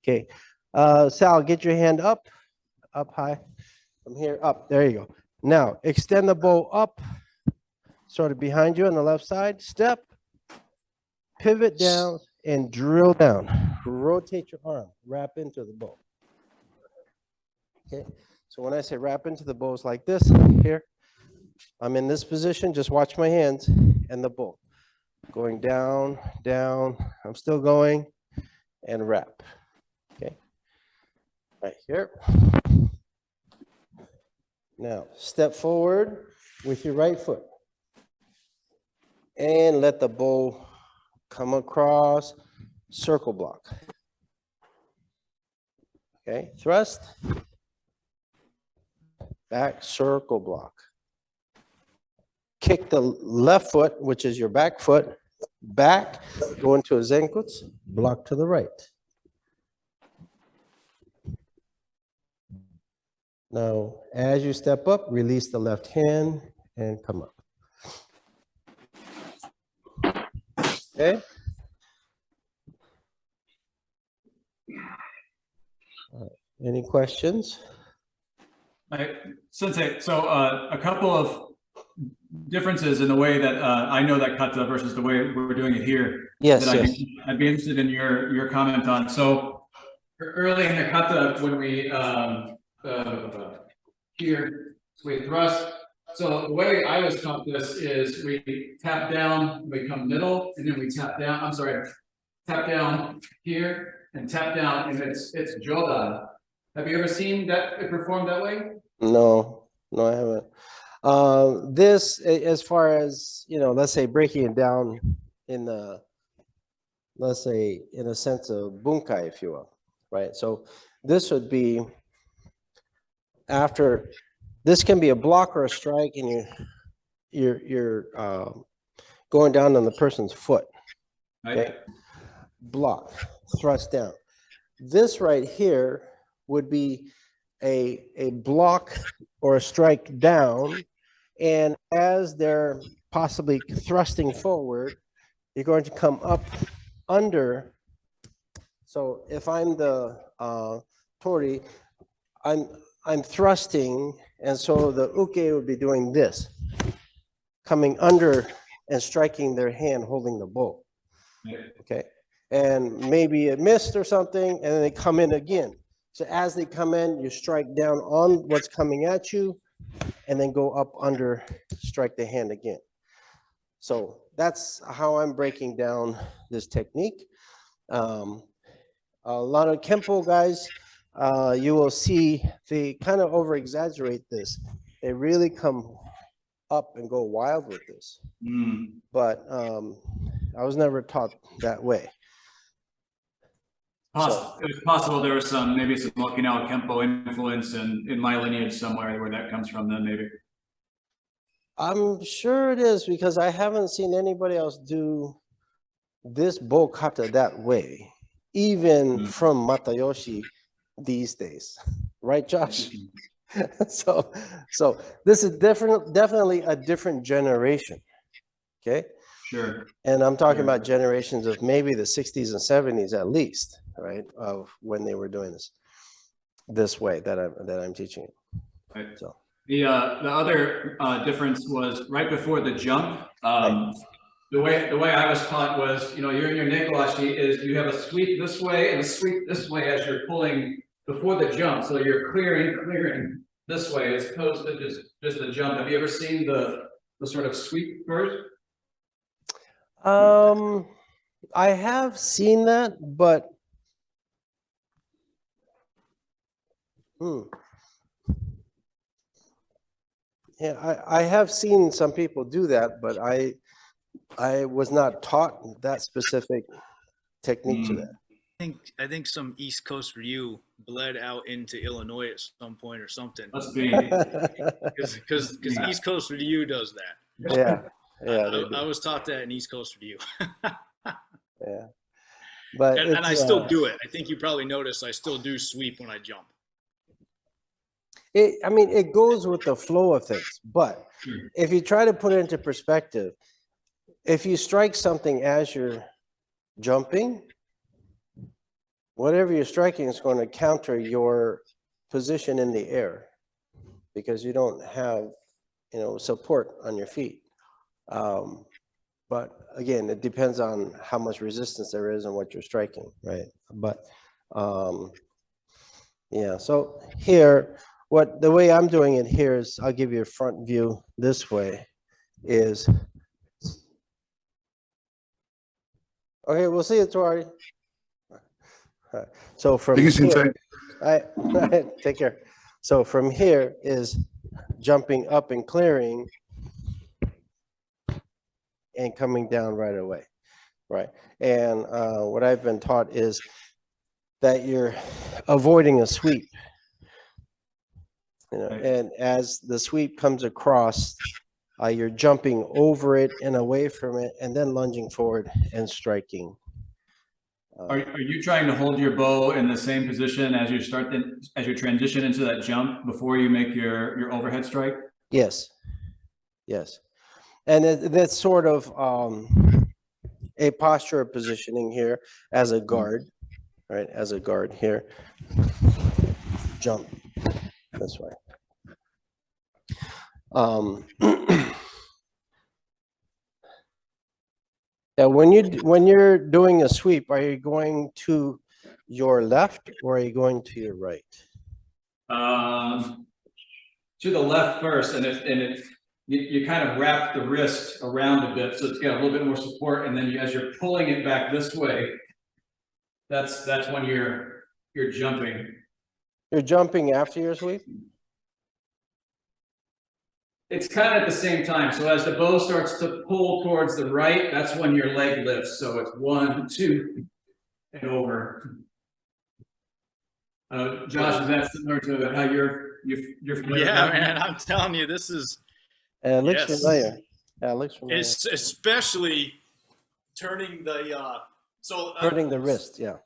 Okay. Sal, get your hand up high. From here up. There you go. Now extend the bow up. Sort of behind you on the left side, step, pivot down, and drill down. Rotate your arm, wrap into the bow. Okay, so when I say wrap into the bow, it's like this here. I'm in this position, just watch my hands and the bow. Going down, down, I'm still going, and wrap. Okay, right here. Now, step forward with your right foot. And let the bow come across, circle block. Okay, thrust, back, circle block. Kick the left foot, which is your back foot, back, go into a zenkutsu, block to the right. Now, as you step up, release the left hand and come up. Okay. Any questions? Sensei, so a couple of differences in the way that I know that kata versus the way we're doing it here. Yes, that yes. I'd be interested in your comment on. So early in the kata, when we here, we thrust. So the way I was taught this is we tap down, we come middle, and then we tap down. I'm sorry, tap down here and tap down, and it's jodan. Have you ever seen that performed that way? No, no, I haven't. This, as far as, you know, let's say breaking it down in the, let's say in a sense of bunkai, if you will, right? So this would be after. This can be a block or a strike, and you're going down on the person's foot. Okay, block, thrust down. This right here would be a block or a strike down, and as they're possibly thrusting forward, you're going to come up under. So if I'm the tori, I'm thrusting, and so the uke would be doing this, coming under and striking their hand holding the bow. Okay, and maybe it missed or something, and then they come in again. So as they come in, you strike down on what's coming at you, and then go up under, strike the hand again. So that's how I'm breaking down this technique. A lot of Kempo guys, you will see they kind of over exaggerate this. They really come up and go wild with this. But I was never taught that way. It's possible there was maybe some Okinawa Kempo influence in my lineage somewhere where that comes from then maybe. I'm sure it is, because I haven't seen anybody else do this bow kata that way, even from Matayoshi these days, right, Josh? so this is definitely a different generation. Okay. Sure. And I'm talking about generations of maybe the 60s and 70s at least, right? Of when they were doing this way that I'm teaching it. Right. So the other difference was right before the jump. The way I was taught was, you're in your nekoashi is you have a sweep this way and a sweep this way as you're pulling before the jump. So you're clearing this way as opposed to just the jump. Have you ever seen the sort of sweep first? I have seen that, but yeah, I have seen some people do that, but I was not taught that specific technique to Mm. that. I think some East Coast Ryu bled out into Illinois at some point or something. Must be. Because Yeah. East Coast Ryu does that. Yeah, yeah, they I do. was taught that in East Coast Ryu. Yeah, but And I it's still do it. I think you probably noticed I still do sweep when I jump. I mean, it goes with the flow of things. But Sure. if you try to put it into perspective, if you strike something as you're jumping, whatever you're striking is going to counter your position in the air because you don't have, support on your feet. But again, it depends on how much resistance there is and what you're striking, right? But yeah, so here, the way I'm doing it here is, I'll give you a front view this way is, okay, we'll see it, Tori. So from Take it, here, Sensei. take care. So from here is jumping up and clearing and coming down right away, right? And what I've been taught is that you're avoiding a sweep. Right. And as the sweep comes across, you're jumping over it and away from it, and then lunging forward and striking. Are you trying to hold your bow in the same position as you as you transition into that jump before you make your overhead strike? Yes, yes, and that's sort of a posture of positioning here as a guard, right? As a guard here, jump this way. Yeah, when you're doing a sweep, are you going to your left or are you going to your right? To the left first, and you kind of wrap the wrist around a bit, so it's got a little bit more support, and then as you're pulling it back this way, that's when you're jumping. You're jumping after your sweep? It's kind of at the same time. So as the bow starts to pull towards the right, that's when your leg lifts. So it's 1, 2, and over. Josh, is that similar to how you're familiar? Yeah, with that? man, I'm telling you, this is It looks Yes. familiar. Yeah, it looks familiar. it's especially turning the Hurting the wrist, yeah.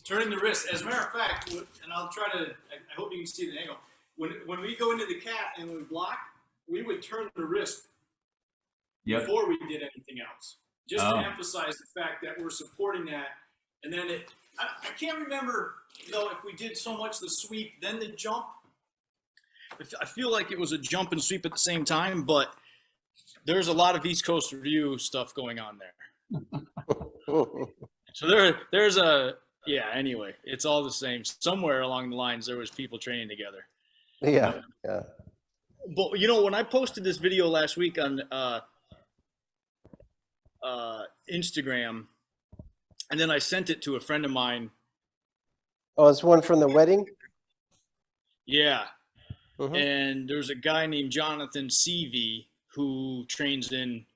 turning the wrist. As a matter of fact, and I'll try to. I hope you can see the angle. When we go into the cat and we block, we would turn the wrist Yep. before we did anything else, just Oh. to emphasize the fact that we're supporting that. And then I can't remember though if we did so much the sweep then the jump. I feel like it was a jump and sweep at the same time, but there's a lot of East Coast Review stuff going on there. So there's a yeah. Anyway, it's all the same. Somewhere along the lines, there was people training together. Yeah, yeah. But when I posted this video last week on Instagram, and then I sent it to a friend of mine. Oh, it's one from the wedding? Yeah, Mhm. and there's a guy named Jonathan CV who trains in.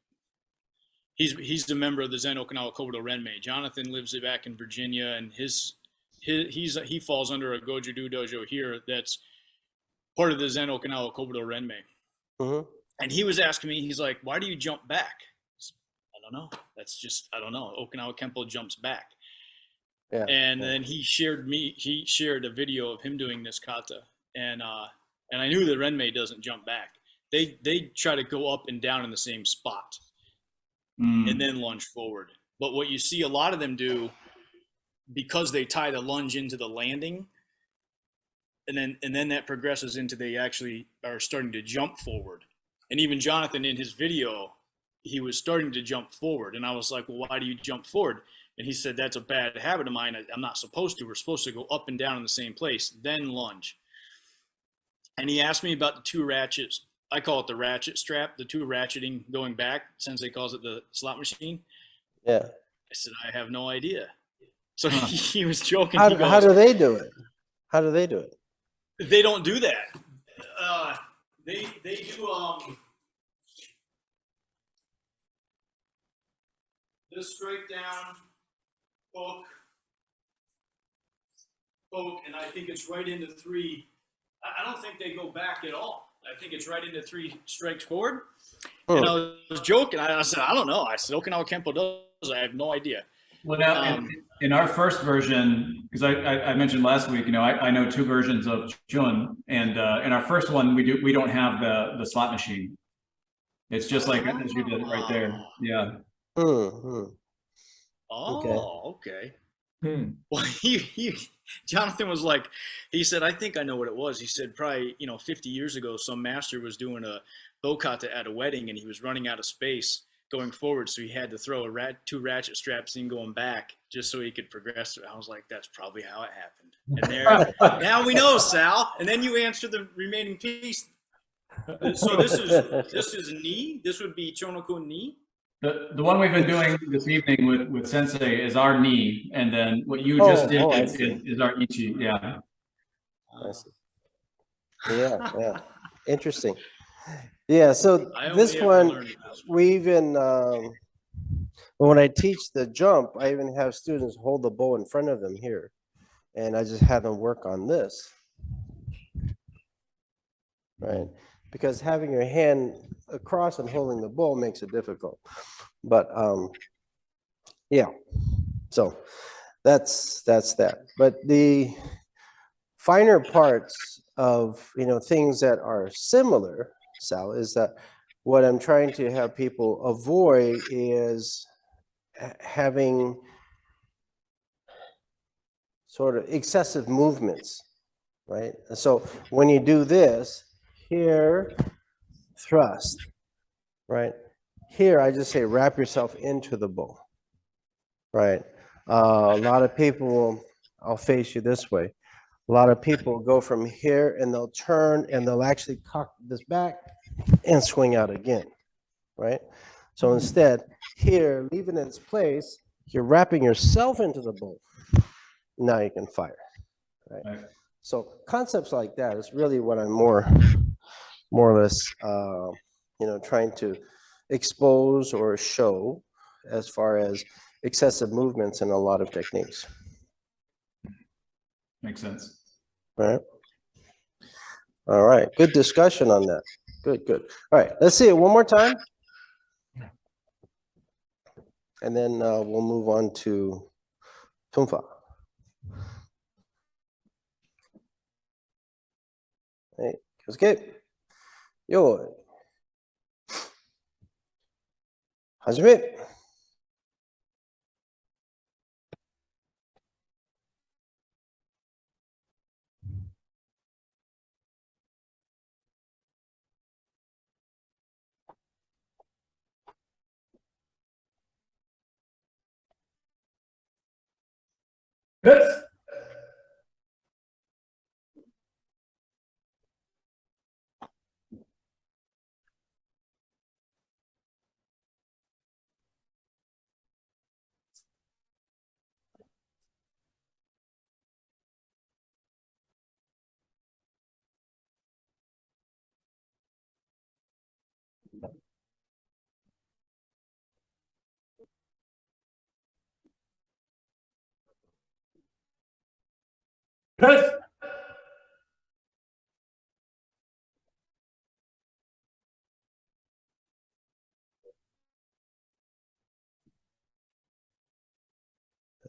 He's a member of the Zen Okinawa Kobudo Renmei. Jonathan lives back in Virginia, and he falls under a Goju-do dojo here that's part of the Zen Okinawa Kobudo Renmei. Mhm. And he was asking me, he's like, "Why do you jump back?" I don't know. I don't know. Okinawa Kempo jumps back. Yeah. And then he shared a video of him doing this kata, and I knew that Renmei doesn't jump back. They try to go up and down in the same spot and then lunge forward. But what you see a lot of them do, because they tie the lunge into the landing, and then that progresses into they actually are starting to jump forward. And even Jonathan in his video, he was starting to jump forward, and I was like, "Well, why do you jump forward?" And he said, "That's a bad habit of mine. I'm not supposed to. We're supposed to go up and down in the same place, then lunge." And he asked me about the two ratchets. I call it the ratchet strap, the two ratcheting going back. Sensei calls it the slot machine. Yeah. I said, I have no idea. So Huh. he was joking. How, He how goes, do they do it? How do they do it? they don't do that. They do this straight down, hook, and I think it's right into three. I don't think they go back at all. I think it's right into three strikes forward. And I was joking. I said, I don't know. I said, Okinawa Kempo does. I have no idea. Well, now, in our first version, because I mentioned last week, I know two versions of Chun, and in our first one, we don't have the slot machine. It's just like as you did right there. Yeah. Oh, okay. Hmm. Well, Jonathan was like, he said, I think I know what it was. He said, probably, 50 years ago, some master was doing a bokata at a wedding and he was running out of space going forward. So he had to throw two ratchet straps in going back just so he could progress. I was like, that's probably how it happened. And there, now we know, Sal. And then you answer the remaining piece. So this is knee. This would be Chonoko knee. The one we've been doing this evening with Sensei is our knee, and then what you just did I see. is our ichi. Yeah. I see. Yeah. Interesting. Yeah, so I only this ever one, learned this one. we even, when I teach the jump, I even have students hold the bow in front of them here. And I just have them work on this. Right? Because having your hand across and holding the bow makes it difficult. But yeah, so that's that. But the finer parts of things that are similar, Sal, is that what I'm trying to have people avoid is having sort of excessive movements, right? So when you do this, here, thrust, right? Here, I just say wrap yourself into the bow, right? A lot of people, I'll face you this way. A lot of people go from here and they'll turn and they'll actually cock this back and swing out again, right? So instead, here, leaving its place, you're wrapping yourself into the bow. Now you can fire, right? So concepts like that is really what I'm more or less, trying to expose or show as far as excessive movements in a lot of techniques. Makes sense. Right. All right. Good discussion on that. Good. All right. Let's see it one more time. And then we'll move on to Tumfa. Hey, Kyosuke. Yo. Hajime. Yes. Yes.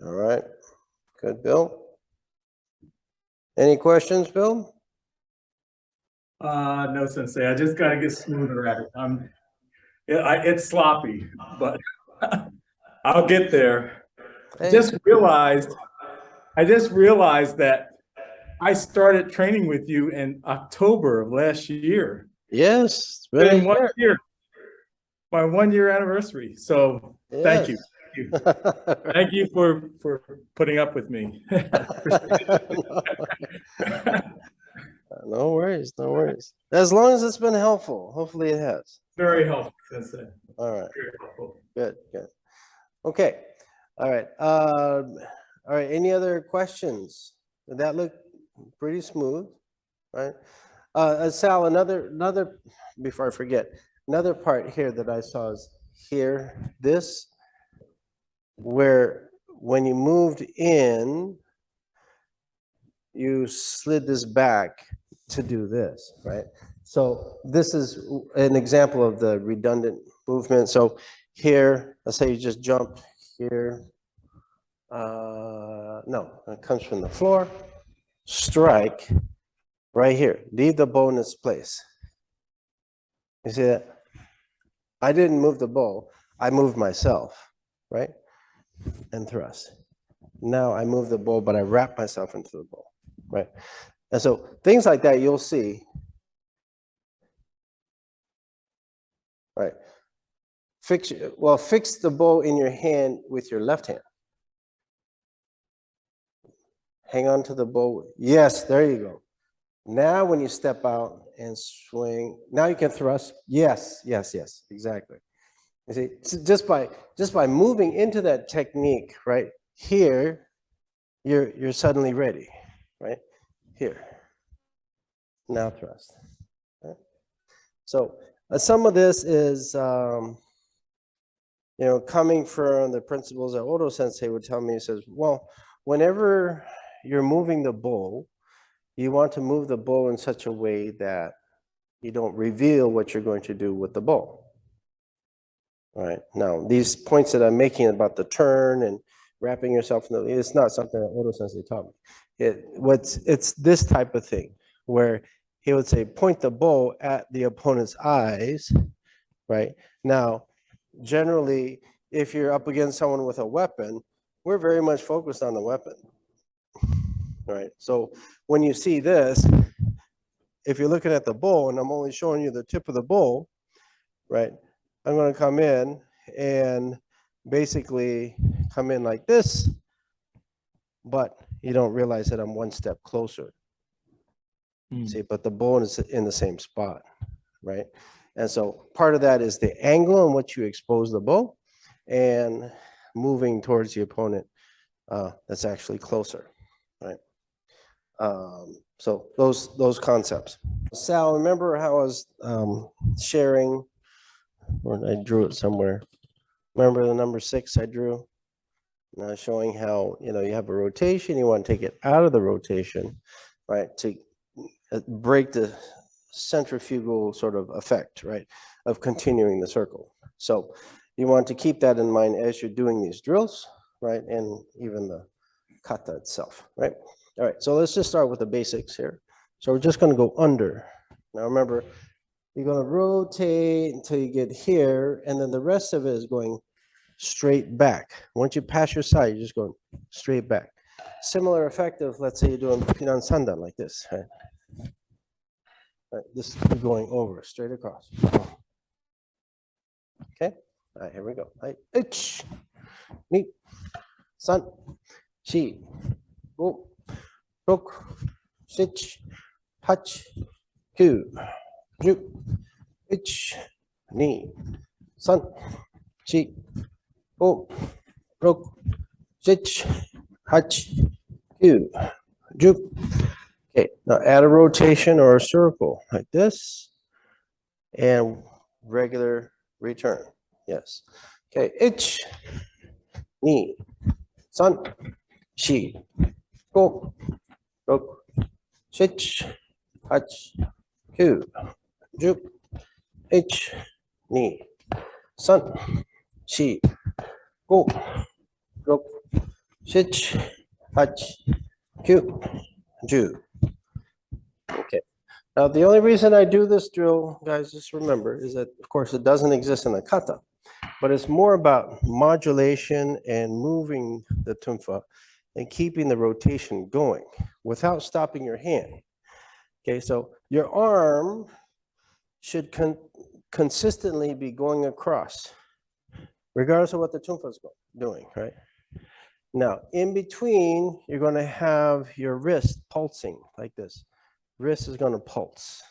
All right. Good, Bill. Any questions, Bill? No, Sensei. I just gotta get smoother at it. It's sloppy, but I'll get there. I Hey, just realized that I started training with you in October of last year. yes, It's really been 1 good. year, my 1 year anniversary. So thank you. Yes. Thank you for putting up with me. No worries, no worries. As long as it's been helpful, hopefully it has. Very helpful, Sensei. All right, Very helpful. good. Okay, all right. All right, any other questions? Did that look pretty smooth, right? Sal, another, before I forget, another part here that I saw is here, this, where when you moved in, you slid this back to do this, right? So this is an example of the redundant movement. So here, let's say you just jump here. No, it comes from the floor, strike right here, leave the bow in its place. You see that? I didn't move the bow, I moved myself, right? And thrust. Now I move the bow, but I wrap myself into the bow, right? And so things like that you'll see, right? Fix the bow in your hand with your left hand. Hang on to the bow. Yes, there you go. Now when you step out and swing, now you can thrust. Yes, yes, yes, exactly. You see, just by moving into that technique, right here, you're suddenly ready, right here. Now thrust. Right? So some of this is, coming from the principles that Odo Sensei would tell me. He says, well, whenever you're moving the bow, you want to move the bow in such a way that you don't reveal what you're going to do with the bow. All right. Now, these points that I'm making about the turn and wrapping yourself in it's not something that Odo Sensei taught me. It's this type of thing where he would say, point the bow at the opponent's eyes, right? Now, generally, if you're up against someone with a weapon, we're very much focused on the weapon, right? So when you see this, if you're looking at the bow and I'm only showing you the tip of the bow, right? I'm going to come in and basically come in like this, but you don't realize that I'm one step closer. See, but the bow is in the same spot, right? And so part of that is the angle in which you expose the bow and moving towards the opponent that's actually closer, right? So those concepts. Sal, remember how I was sharing, or I drew it somewhere. Remember the number 6 I drew? Showing how, you have a rotation, you want to take it out of the rotation, right, to break the centrifugal sort of effect, right, of continuing the circle. So you want to keep that in mind as you're doing these drills, right, and even the kata itself, right? All right, so let's just start with the basics here. So we're just going to go under. Now remember, you're going to rotate until you get here, and then the rest of it is going straight back. Once you pass your side, you're just going straight back. Similar effect of, let's say you're doing Pinan Sandan like this, right? Right, this is going over, straight across. Okay, all right, here we go. Right, ich, ni, san, chi, go, rok, shich, hach, ku, ju, ich, ni, san, chi, go, rok, shich, hach, ku, ju. Okay, now add a rotation or a circle like this and regular return. Yes. Okay, ich, ni, san, shi, go, rok, shich, hach, ku, ju, ich, ni, san, shi, go, rok, shich, hach, ku, ju. Okay. Now, the only reason I do this drill, guys, just remember, is that, of course, it doesn't exist in the kata, but it's more about modulation and moving the tunfa and keeping the rotation going without stopping your hand. Okay, so your arm should consistently be going across, regardless of what the tunfa is doing, right? Now, in between, you're going to have your wrist pulsing like this. Wrist is going to pulse,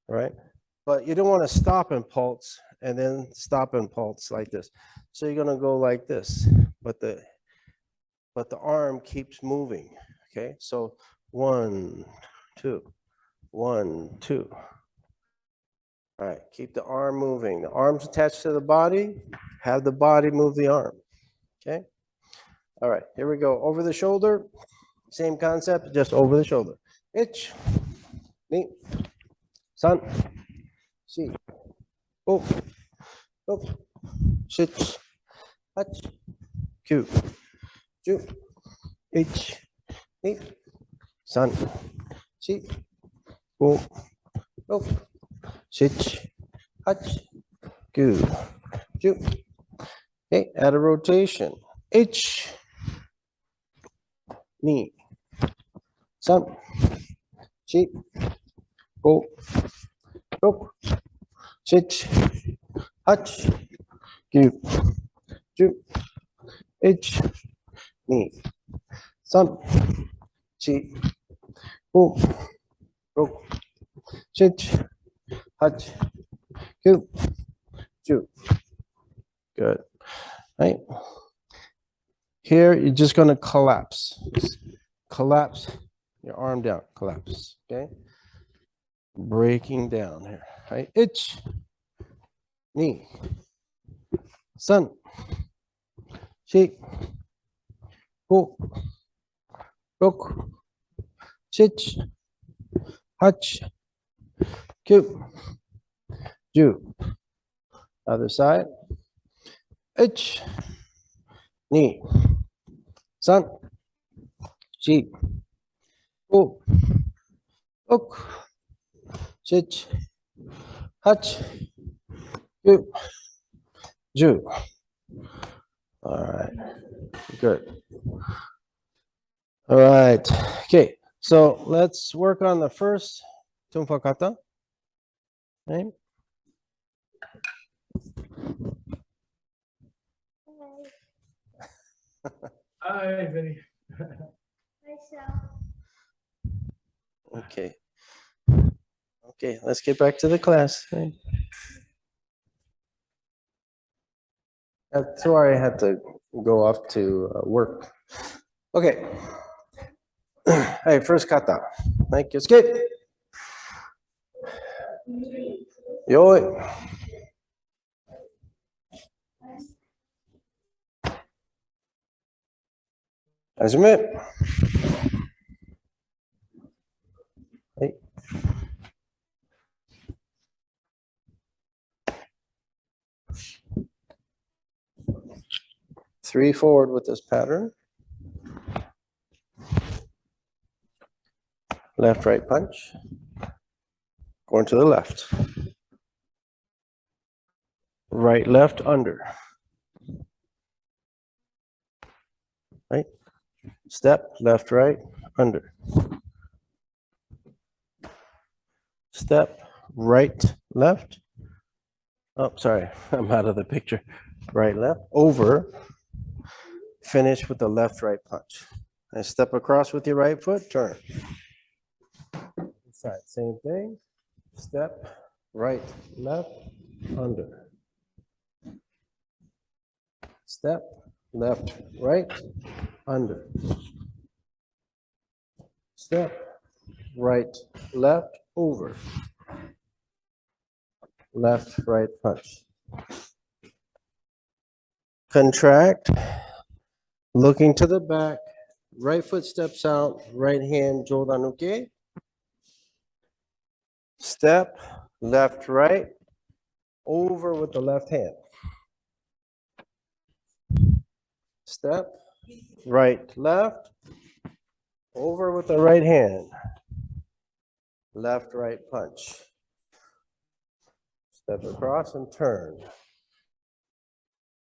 right? But you don't want to stop and pulse and then stop and pulse like this. So you're gonna go like this, but the arm keeps moving, okay? So 1, 2, 1, 2. All right, keep the arm moving. The arm's attached to the body, have the body move the arm, okay? All right, here we go. Over the shoulder, same concept, just over the shoulder. Ich, ni, san, si, o, o, shich, hach, kyu, ju, ich, ni, san, si, o, o, shich, hach, kyu, ju. Okay, add a rotation. Ich, ni, san, si, o, o, shich, hach, kyu, ju, ich, ni, san, si, o, o, shich, hach, kyu, ju. Good. Right. Here, you're just going to collapse. Just collapse your arm down. Collapse. Okay. Breaking down here. Right. Ich, ni, san, shi, ho, rok, shich, hach, kyu, ju. Other side. Ich, ni, san, shi, ho, rok, shich, hach, kyu, ju. All right, good. All right, okay, so let's work on the first tumfa kata. Okay. Hi, Vinny. Okay. Okay, let's get back to the class. Okay. Sorry, I had to go off to work. Okay. Hey, first kata. Thank you. Skip. Yo. Hajime. Hey. 3 forward with this pattern. Left, right punch. Going to the left. Right, left, under. Right. Step, left, right, under. Step, right, left. Oh, sorry, I'm out of the picture. Right, left, over. Finish with the left, right punch. And step across with your right foot, turn. Side, same thing. Step, right, left, under. Step, left, right, under. Step, right, left, over. Left, right punch. Contract, looking to the back, right foot steps out, right hand jodanuke. Step, left, right, over with the left hand. Step, right, left, over with the right hand. Left, right punch. Step across and turn.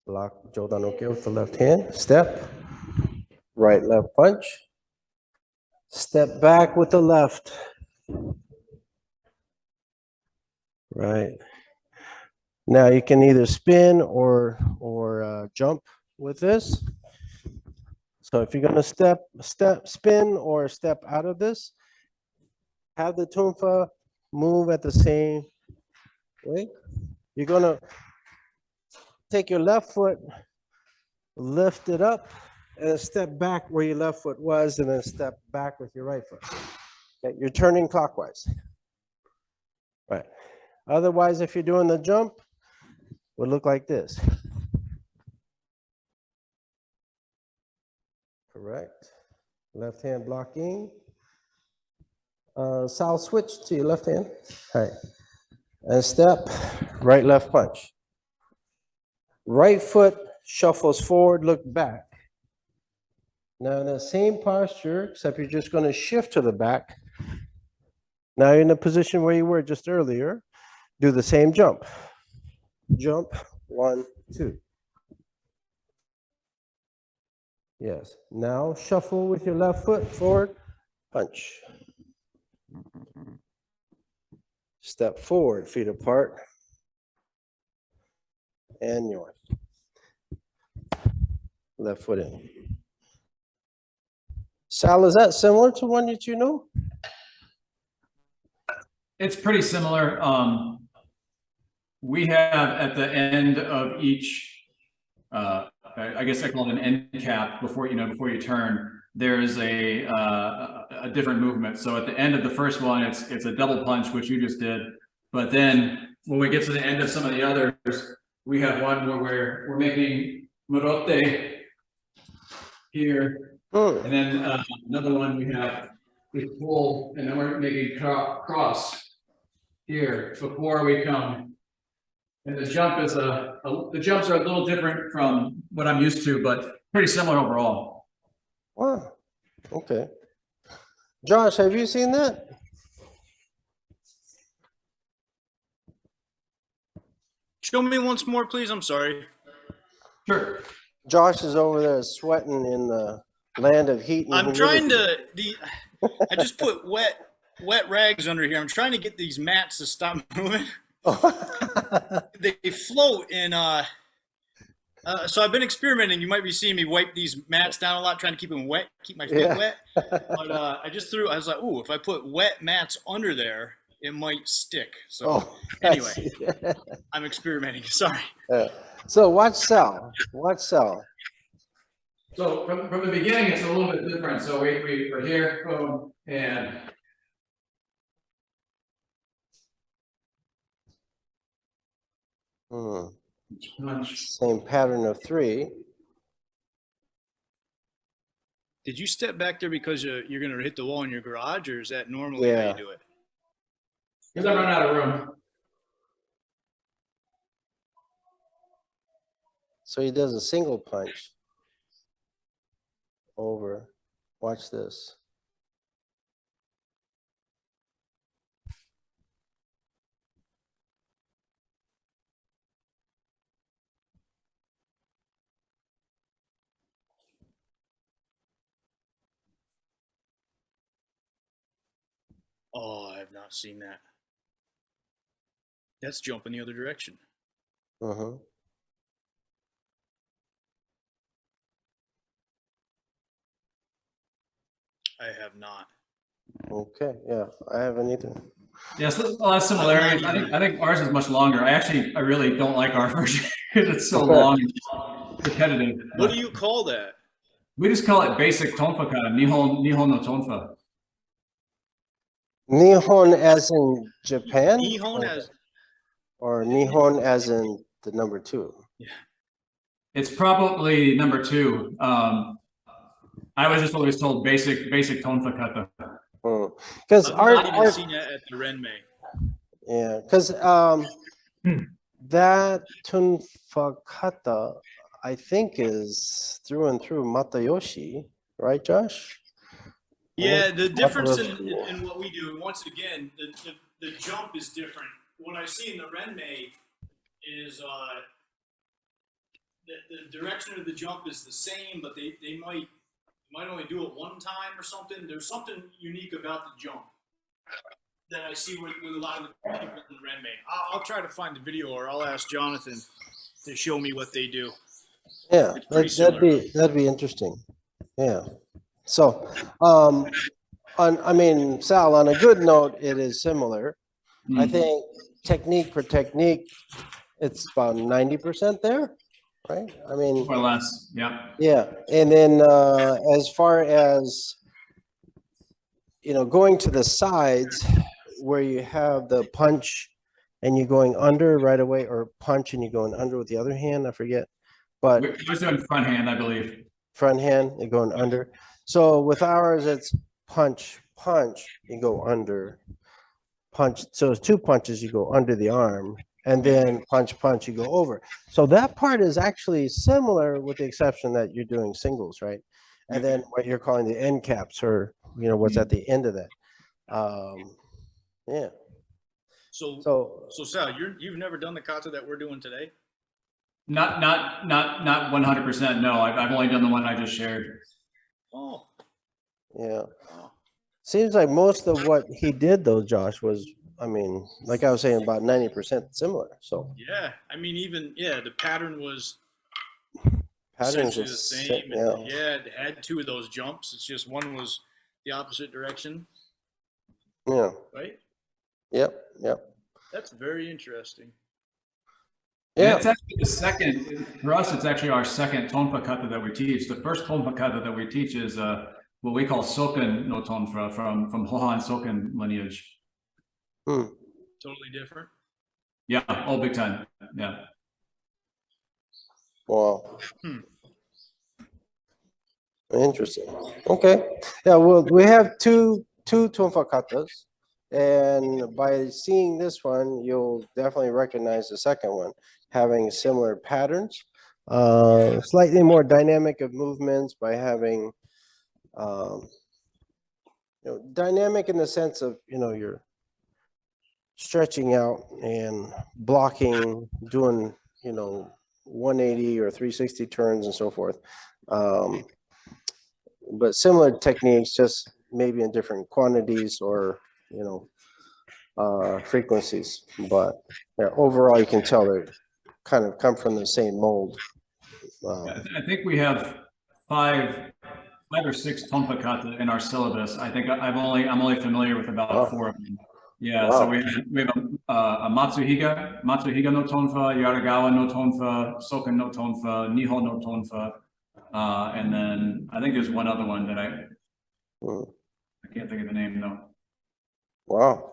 Block jodanuke with the left hand. Step, right, left punch. Step back with the left. Right. Now you can either spin or jump with this. So if you're gonna spin or step out of this, have the tumfa move at the same way. You're gonna take your left foot, lift it up, and step back where your left foot was, and then step back with your right foot. Okay, you're turning clockwise. Right. Otherwise, if you're doing the jump, it would look like this. Correct. Left hand blocking. Sal, switch to your left hand. All right. And step, right, left punch. Right foot shuffles forward, look back. Now in the same posture, except you're just going to shift to the back. Now you're in the position where you were just earlier. Do the same jump. Jump, 1, 2. Yes. Now shuffle with your left foot forward, punch. Step forward, feet apart. And yours. Left foot in. Sal, is that similar to one that you know? It's pretty similar. We have at the end of each, I guess I call it an end cap before you turn. There's a different movement. So at the end of the first one, it's a double punch, which you just did. But then when we get to the end of some of the others, we have one where we're making morote here, and then another one we pull, and then we're making cross here before we come. And the jump is the jumps are a little different from what I'm used to, but pretty similar overall. Wow. Okay. Josh, have you seen that? Show me once more, please. I'm sorry. Sure. Josh is over there sweating in the land of heat and I'm humidity. trying to I just put wet rags under here. I'm trying to get these mats to stop moving. They float and so I've been experimenting. You might be seeing me wipe these mats down a lot, trying to keep them wet, keep my feet wet. But I was like, ooh, if I put wet mats under there, it might stick. So anyway, I'm experimenting. Sorry. So watch Sal. Watch Sal. So from the beginning, it's a little bit different. So we're here, boom, and punch. Same pattern of 3. Did you step back there because you're going to hit the wall in your garage, or is that normally how you do it? Because I run out of room. So he does a single punch over. Watch this. Oh, I have not seen that. That's jumping the other direction. Uh-huh. I have not. Okay, yeah, I haven't either. Yeah, so a lot of similarities. I think ours is much longer. I really don't like our version because it's so long and repetitive. What do you call that? We just call it basic tonfa kata, Nihon no tonfa. Nihon as in Japan? Nihon as Or Nihon as in the number 2? Yeah. It's probably number 2. I was just always told basic tonfa kata. Because I've not even seen that at the Renmei. yeah, because that Tunfa kata, I think, is through and through Matayoshi, right, Josh? Yeah, the difference in what we do, once again, the jump is different. What I see in the Renmei is the direction of the jump is the same, but they might only do it one time or something. There's something unique about the jump that I see with a lot of the people in the Renmei. I'll try to find the video, or I'll ask Jonathan to show me what they do. Yeah, that'd be interesting. Yeah. So, I mean, Sal, on a good note, it is similar. I think technique for technique, it's about 90% there, right? I mean, Or less, yeah. yeah. And then as far as, going to the sides where you have the punch and you're going under right away, or punch and you're going under with the other hand, I forget. But I was doing front hand, I believe. front hand, you're going under. So with ours, it's punch, punch, you go under, punch. So it's two punches, you go under the arm, and then punch, punch, you go over. So that part is actually similar with the exception that you're doing singles, right? And then what you're calling the end caps, or, what's at the end of that. Yeah. So So Sal, you've never done the kata that we're doing today? Not 100%, no. I've only done the one I just shared. Oh, yeah, oh. seems like most of what he did though, Josh, was, I mean, like I was saying, about 90% similar. So Yeah, I mean, even the pattern was patterns essentially are the si- same. yeah, And yeah, it had two of those jumps. It's just one was the opposite direction, yeah, right? yep, yep, That's very interesting. And yeah. it's actually the second, for us, it's actually our second tonfa kata that we teach. The first tonfa kata that we teach is what we call Soken no tonfa from Hohan Soken lineage. Hmm. Totally different. Yeah, all big time. Yeah. Wow. Hmm. Interesting. Okay. Yeah, well, we have two tonfa katas, and by seeing this one, you'll definitely recognize the second one, having similar patterns, slightly more dynamic of movements by having, dynamic in the sense of, you're stretching out and blocking, doing, 180 or 360 turns and so forth. But similar techniques, just maybe in different quantities or, frequencies. But yeah, overall, you can tell they kind of come from the same mold. I think we have five or six tonfa kata in our syllabus. I think I'm only familiar with about Wow. 4 of them. Yeah, Wow. so we have a Matsuhiga no tonfa, Yaragawa no tonfa, Soken no tonfa, Niho no tonfa, and then I think there's one other one that I can't think of the name though. Wow.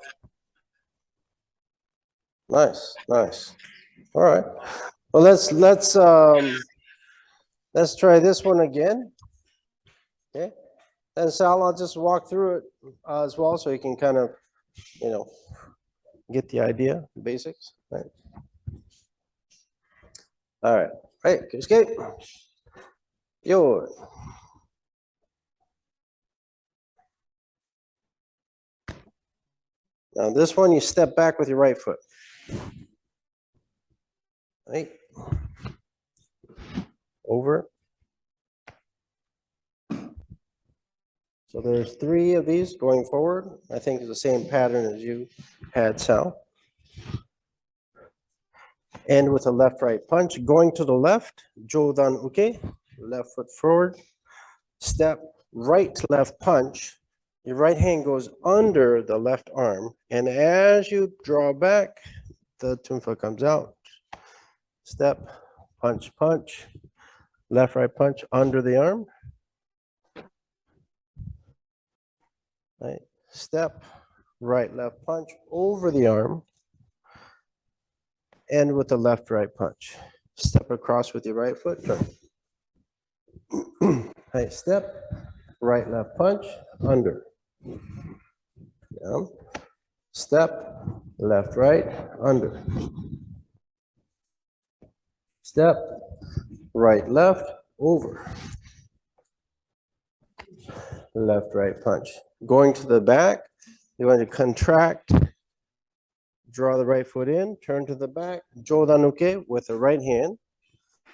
Nice, nice. All right. Well, let's try this one again. Okay. And Sal, I'll just walk through it as well, so you can kind of, get the idea, the basics. Right. All right. Right. Escape. Yo. Now this one, you step back with your right foot. Right. Over. So there's 3 of these going forward. I think it's the same pattern as you had, Sal. And with a left-right punch, going to the left, Jodan Uke, left foot forward, step, right, left punch. Your right hand goes under the left arm, and as you draw back, the tonfa comes out. Step, punch, punch, left, right punch under the arm. Right, step, right, left punch over the arm. And with the left, right punch. Step across with your right foot, turn. Right, step, right, left punch, under. Down. Step, left, right, under. Step, right, left, over. Left, right punch. Going to the back, you're going to contract, draw the right foot in, turn to the back, jodanuke with the right hand.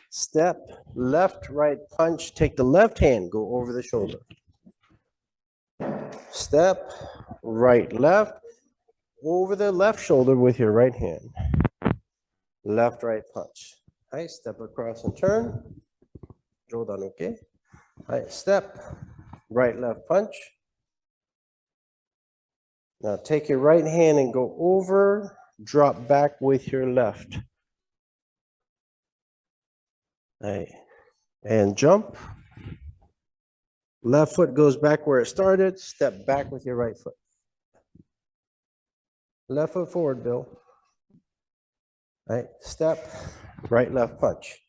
Step, left, right punch, take the left hand, go over the shoulder. Step, right, left, over the left shoulder with your right hand. Left, right punch. Right, step across and turn. Jodanuke. Right, step, right, left punch. Now take your right hand and go over, drop back with your left. Hey, and jump. Left foot goes back where it started, step back with your right foot. Left foot forward, Bill. Right, step, right, left punch.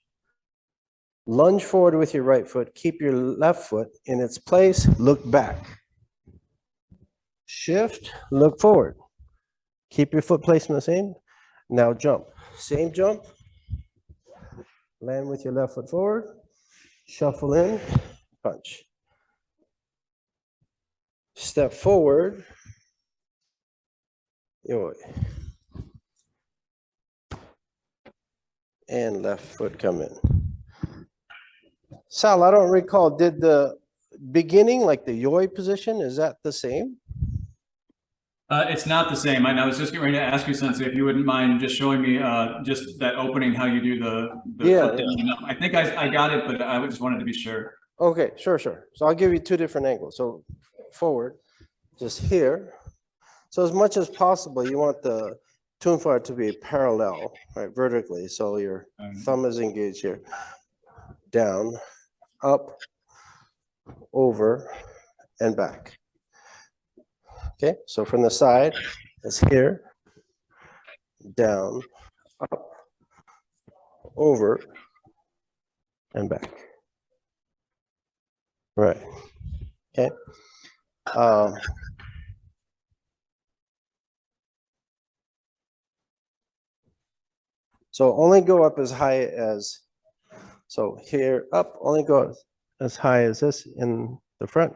Lunge forward with your right foot, keep your left foot in its place, look back. Shift, look forward. Keep your foot placement the same. Now jump. Same jump. Land with your left foot forward. Shuffle in, punch. Step forward. Yo. And left foot come in. Sal, I don't recall, did the beginning, like the yoi position, is that the same? It's not the same. I was just getting ready to ask you, Sensei, if you wouldn't mind just showing me just that opening, how you do the Yeah, foot down and up. I think I got it, but I just wanted to be sure. Okay, sure. So I'll give you two different angles. So forward, just here. So as much as possible, you want the tunfa to be parallel, right, vertically. So your thumb is engaged here. Down, up, over, and back. Okay, so from the side, it's here, down, up, over, and back. Right. Okay. So only go up as high as, so here up, only go as high as this in the front.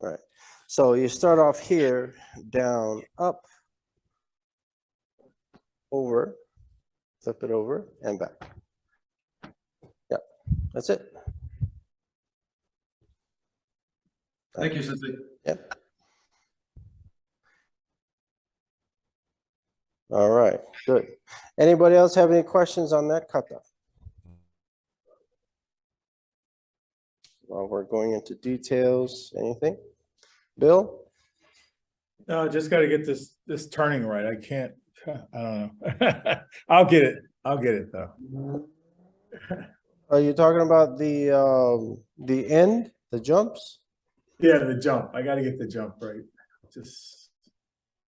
Right. So you start off here, down, up, over, flip it over, and back. Yep, that's it. Thank you, Sensei. Yep. All right, good. Anybody else have any questions on that kata? While we're going into details, anything? Bill? No, just gotta get this turning right. I can't, I don't know. I'll get it though. Are you talking about the end, the jumps? Yeah, the jump. I gotta get the jump right. Just,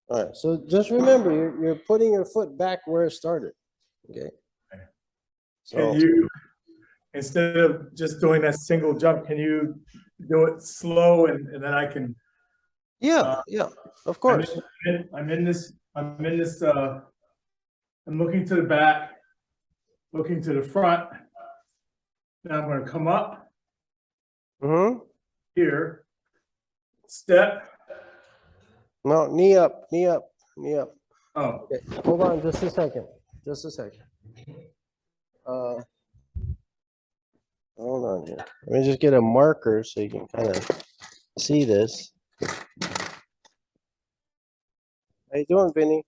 All right, so just remember, you're putting your foot back where it started, okay? can So, you, instead of just doing that single jump, can you do it slow and then I can? yeah, of course. I'm in this, I'm looking to the back, looking to the front. Now I'm gonna come up Mm-hmm. here, step. No, knee up, knee up, knee up. Oh, Okay, hold on just a second, just a second. Hold on here. Let me just get a marker so you can kind of see this. How you doing, Vinny?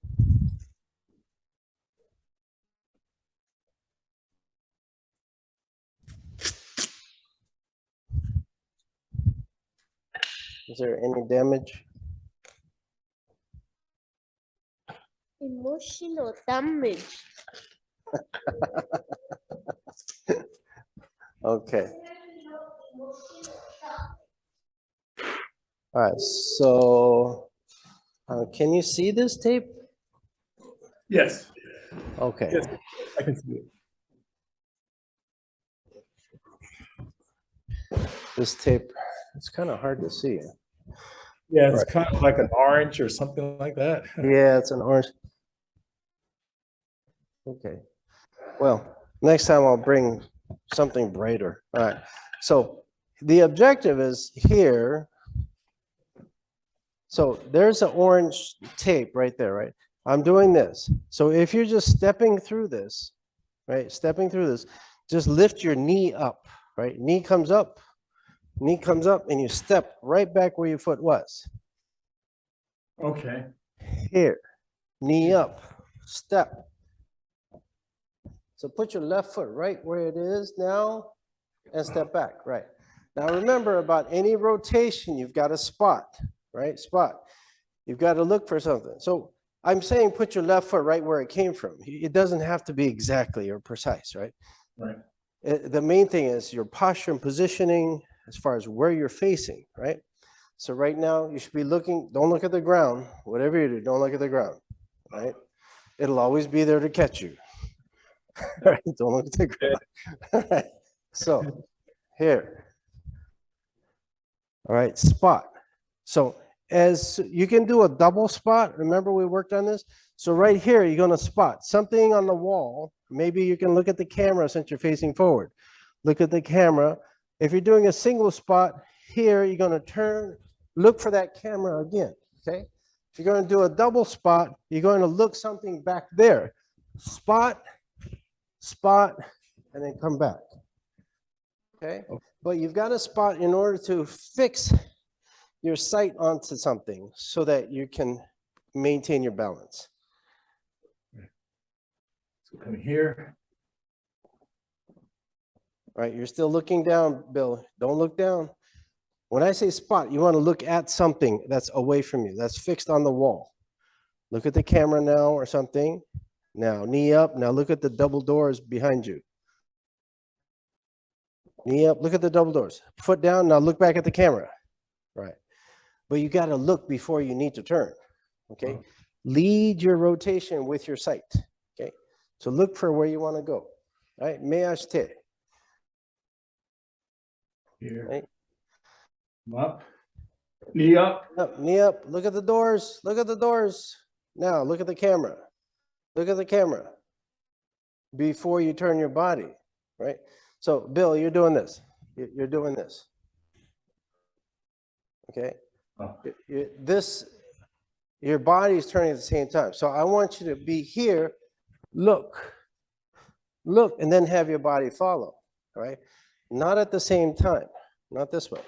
Is there any damage? Emotional damage. Okay. All right, so can you see this tape? yes, Okay. yes, I can see it. This tape, it's kind of hard to see. Yeah, it's Right. kind of like an orange or something like that. Yeah, it's an orange. Okay. Well, next time I'll bring something brighter. All right. So the objective is here. So there's an orange tape right there, right? I'm doing this. So if you're just stepping through this, right? Stepping through this, just lift your knee up, right? Knee comes up, and you step right back where your foot was. Okay, Here, knee up, step. So put your left foot right where it is now and step back, right? Now remember, about any rotation, you've got a spot, right? Spot. You've got to look for something. So I'm saying put your left foot right where it came from. It doesn't have to be exactly or precise, right? Right. The main thing is your posture and positioning as far as where you're facing, right? So right now you should be looking, don't look at the ground, whatever you do, don't look at the ground, right? It'll always be there to catch you. Right? Don't look at the ground. All right. So here. All right, spot. So as you can do a double spot, remember we worked on this? So right here, you're gonna spot something on the wall. Maybe you can look at the camera since you're facing forward. Look at the camera. If you're doing a single spot here, you're gonna turn, look for that camera again, okay? If you're gonna do a double spot, you're going to look something back there. Spot, spot, and then come back, okay? But you've got a spot in order to fix your sight onto something so that you can maintain your balance. So come here. Right, you're still looking down, Bill. Don't look down. When I say spot, you want to look at something that's away from you, that's fixed on the wall. Look at the camera now or something. Now, knee up. Now look at the double doors behind you. Knee up, look at the double doors. Foot down, now look back at the camera. Right. But you got to look before you need to turn. Okay. Lead your rotation with your sight. Okay. So look for where you want to go. All right. Me ashite. Here. Right. Up. Knee up. Up, knee up. Look at the doors. Look at the doors. Now look at the camera. Look at the camera before you turn your body. Right. So Bill, you're doing this. You're doing this. Okay. Oh. Your body's turning at the same time. So I want you to be here, look, and then have your body follow, right? Not at the same time, not this way.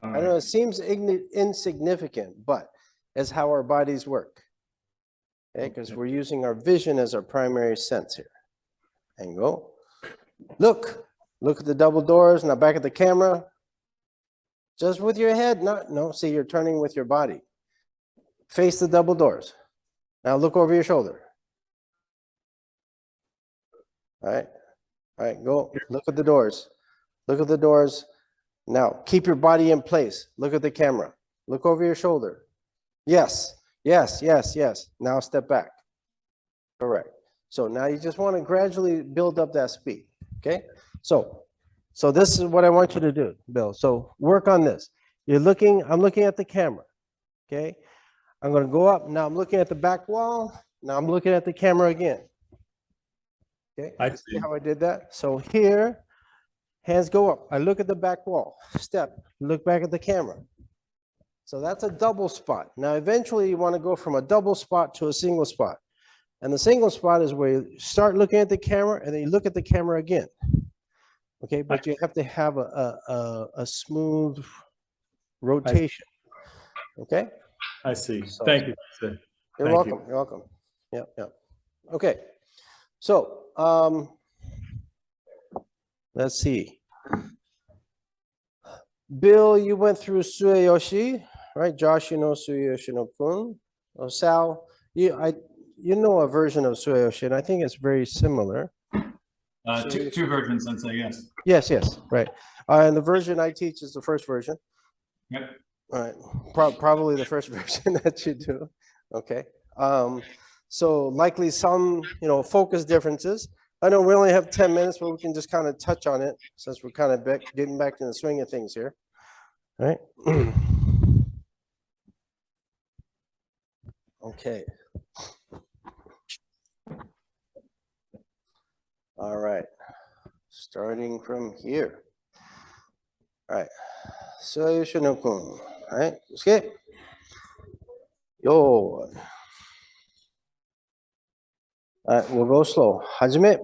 I know it seems insignificant, but it's how our bodies work. Okay, because we're using our vision as our primary sense here. And go, look at the double doors, now back at the camera. Just with your head, no, see, you're turning with your body. Face the double doors. Now look over your shoulder. All right, go, look at the doors. Look at the doors. Now, keep your body in place. Look at the camera. Look over your shoulder. Yes. Now step back. Correct. So now you just want to gradually build up that speed, okay? So this is what I want you to do, Bill. So work on this. I'm looking at the camera, okay? I'm going to go up. Now I'm looking at the back wall. Now I'm looking at the camera again. Okay, I see see. how I did that? So here, hands go up. I look at the back wall, step, look back at the camera. So that's a double spot. Now, eventually you want to go from a double spot to a single spot. And the single spot is where you start looking at the camera and then you look at the camera again. Okay, but you have to have a smooth rotation. Okay? I see. So- Thank you. sir. You're Thank welcome. You're welcome. Yep. Okay. So, let's see. Bill, you went through Sueyoshi, right? Josh, you know Sueyoshi no Kun. Oh, Sal, you know a version of Sueyoshi, and I think it's very similar. Two versions, Sensei, yes. Yes, right. And the version I teach is the first version. Yep. All right, probably the first version that you do. Okay. So likely some, focus differences. I know we only have 10 minutes, but we can just kind of touch on it since we're kind of getting back in the swing of things here. All right. Okay. All right. Starting from here. All right. So you should know. All right. Okay. Yo. All right. We'll go slow. Hajime.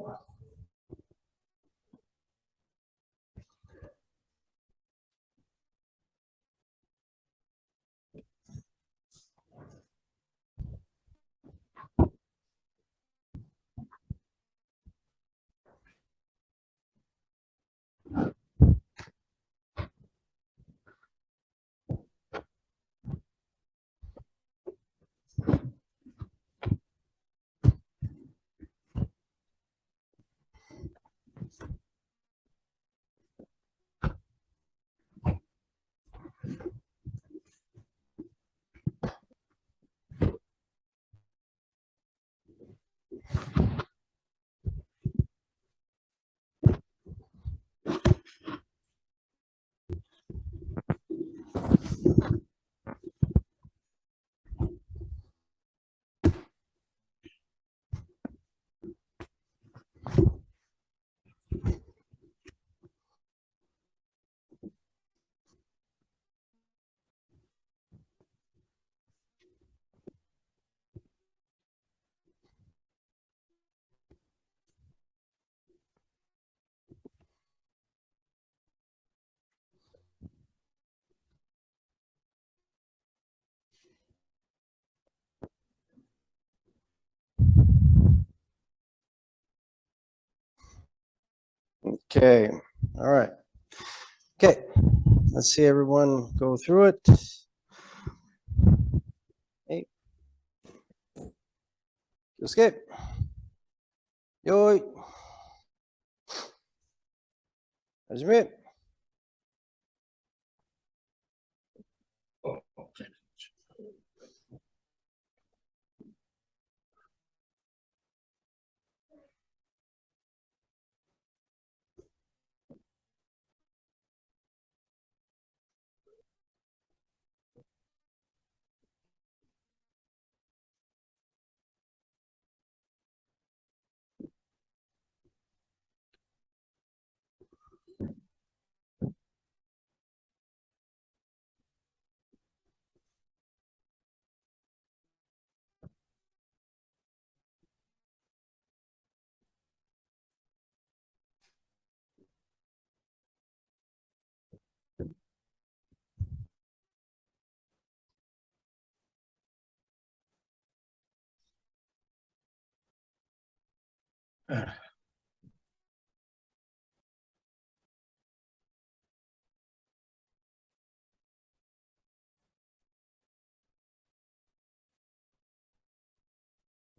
Okay, all right. Okay, let's see everyone go through it. Hey. Escape. Yo. Admit. Oh, okay.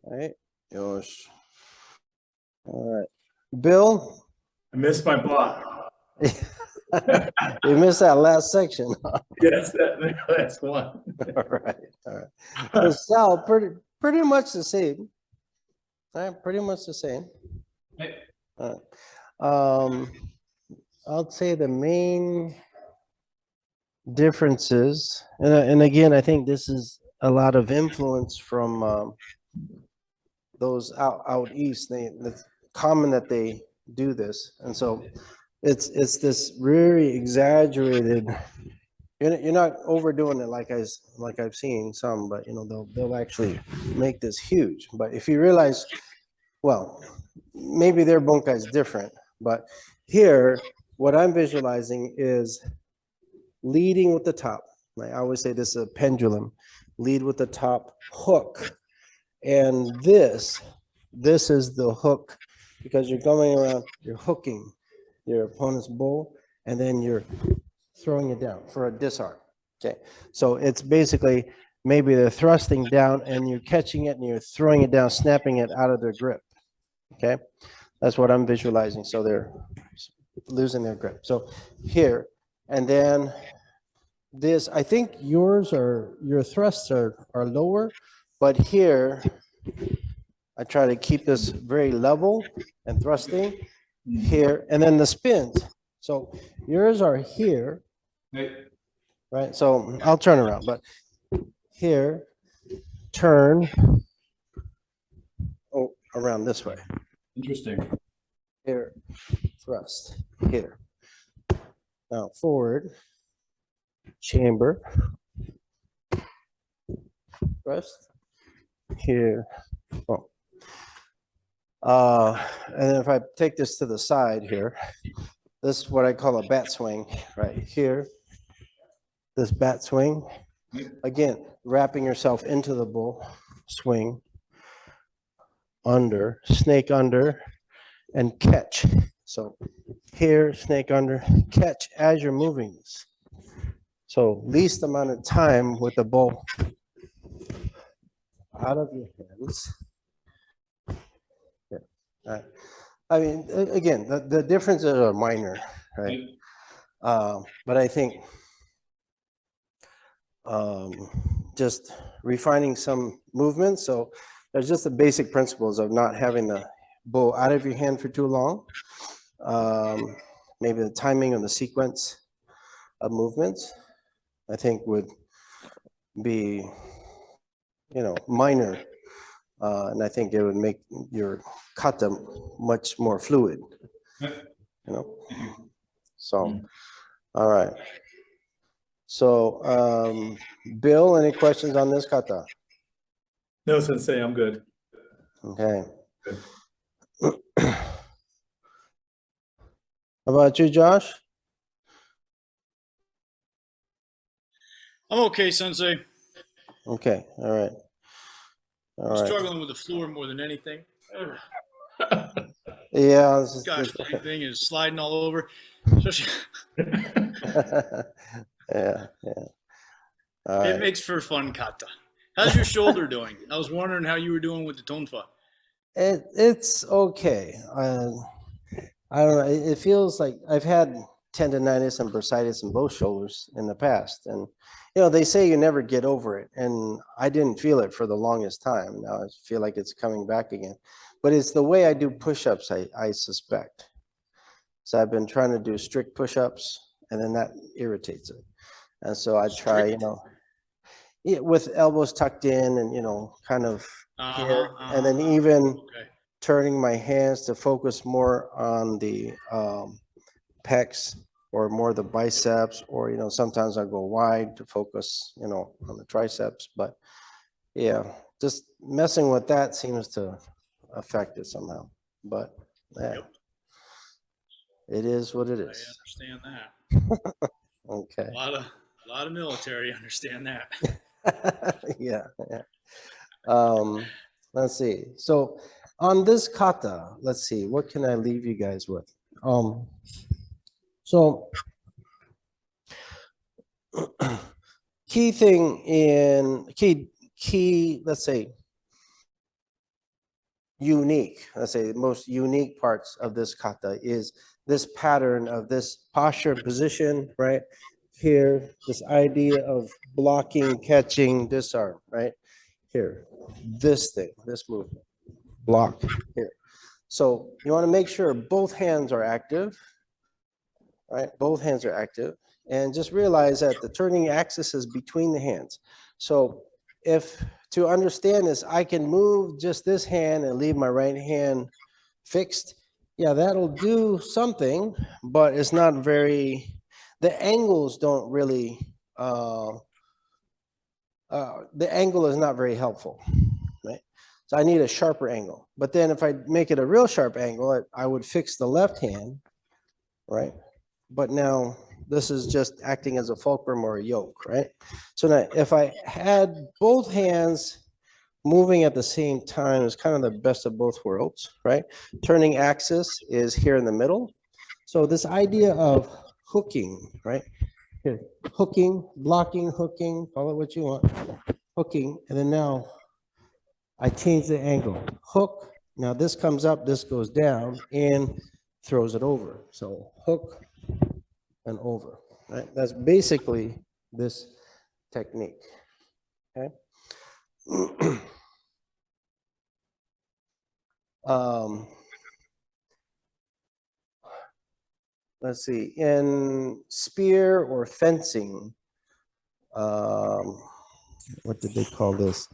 All right. Yosh. All right. Bill. I missed my block. You missed that last section. Yes, that's one. All right. All right. So Sal, pretty much the same. All right, pretty much the same. Hey, All right. I'll say the main differences, and again, I think this is a lot of influence from those out east. It's common that they do this, and so it's this really exaggerated. You're not overdoing it like I've seen some, but they'll actually make this huge. But if you realize, well, maybe their bunkai is different, but here, what I'm visualizing is leading with the top. Like I always say, this is a pendulum. Lead with the top hook, and this is the hook because you're going around. You're hooking your opponent's bull, and then you're throwing it down for a disarm. Okay, so it's basically maybe they're thrusting down, and you're catching it, and you're throwing it down, snapping it out of their grip. Okay, that's what I'm visualizing. So they're losing their grip. So here, and then this, I think your thrusts are lower, but here I try to keep this very level and thrusting here, and then the spins. So yours are here, hey, right? So I'll turn around, but here, turn, around this way. interesting. Here, thrust, here. Now forward, chamber, thrust, here. Oh. And then if I take this to the side here, this is what I call a bat swing right here. This bat swing, again, wrapping yourself into the bull, swing, under, snake under, and catch. So here, snake under, catch as you're moving this. So least amount of time with the bull out of your hands. Yeah. I mean, again, the differences are minor, right? But I think just refining some movements. So there's just the basic principles of not having the bow out of your hand for too long. Maybe the timing of the sequence of movements, I think would be, minor. And I think it would make your kata much more fluid, So, all right. So, Bill, any questions on this kata? No, Sensei, I'm good. Okay. How about you, Josh? I'm okay, Sensei. Okay, all right. All I'm right. struggling with the floor more than anything. Yeah. this is- Gosh, my thing is sliding all over. Especially, yeah, yeah. All it right. makes for fun kata. How's your shoulder doing? I was wondering how you were doing with the tonfa. It's okay. I don't know. It feels like I've had tendonitis and bursitis in both shoulders in the past, and they say you never get over it, and I didn't feel it for the longest time. Now I feel like it's coming back again, but it's the way I do push-ups. I suspect. So I've been trying to do strict push-ups, and then that irritates it, and so I try, Strict? yeah, with elbows tucked in, and kind of here, and then even Okay. turning my hands to focus more on the pecs or more the biceps, or sometimes I go wide to focus on the triceps. But yeah, just messing with that seems to affect it somehow. But yeah, Yep. it is what it I is. understand that. Okay. A lot of military understand that. Yeah, yeah. Let's see. So on this kata, let's see, what can I leave you guys with? So key thing in key, let's say unique, let's say the most unique parts of this kata is this pattern of this posture and position, right? Here, this idea of blocking, catching, disarm, right? Here, this thing, this movement, block here. So you want to make sure both hands are active, right? Both hands are active. And just realize that the turning axis is between the hands. So if to understand this, I can move just this hand and leave my right hand fixed. Yeah, that'll do something, but it's not very, the angles don't really, the angle is not very helpful, right? So I need a sharper angle. But then if I make it a real sharp angle, I would fix the left hand, right? But now this is just acting as a fulcrum or a yoke, right? So now if I had both hands moving at the same time, is kind of the best of both worlds, right? Turning axis is here in the middle. So this idea of hooking, right? Here, hooking, blocking, hooking, call it what you want, hooking, and then now I change the angle, hook, now this comes up, this goes down, and throws it over. So hook and over, right? That's basically this technique, okay? Let's see, in spear or fencing, what did they call this?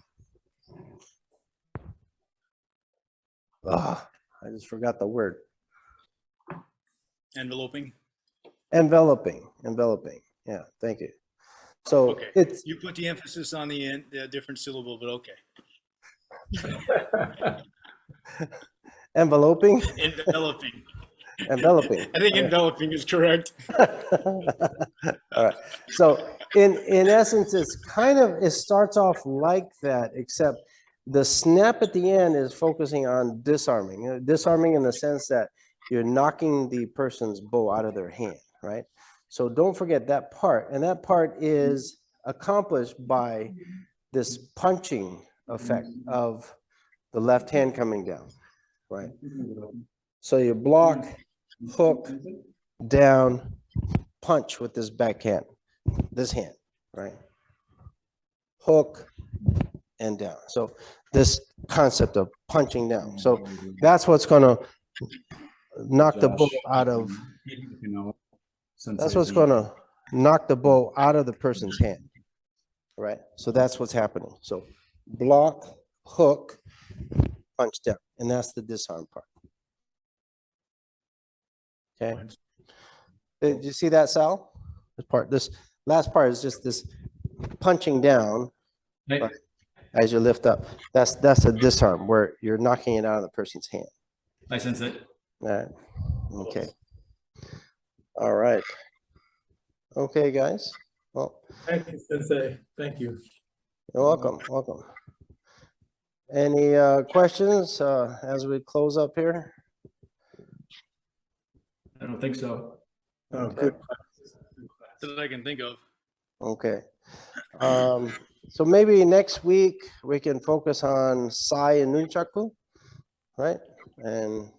I just forgot the word. Enveloping. Enveloping. Yeah, thank you. So Okay. it's You put the emphasis on the different syllable, but okay. enveloping. Enveloping. Enveloping. I think enveloping is correct. All right. So in essence, it's kind of, it starts off like that, except the snap at the end is focusing on disarming. Disarming in the sense that you're knocking the person's bow out of their hand, right? So don't forget that part. And that part is accomplished by this punching effect of the left hand coming down, right? So you block, hook, down, punch with this backhand, this hand, right? Hook and down. So this concept of punching down. So that's what's going to knock the bow out of, that's what's going to knock the bow out of the person's hand, right? So that's what's happening. So block, hook, punch down, and that's the disarm part. Okay. Did you see that, Sal? This part, this last part is just this punching down, right, as you lift up. That's a disarm where you're knocking it out of the person's hand. I sense it. All right. Okay. All right. Okay, guys. Well, Thank you, Sensei. Thank you. you're welcome. Welcome. Any questions as we close up here? I don't think so. Oh, good. That I can think of. Okay. So maybe next week we can focus on sai and nunchaku, right? And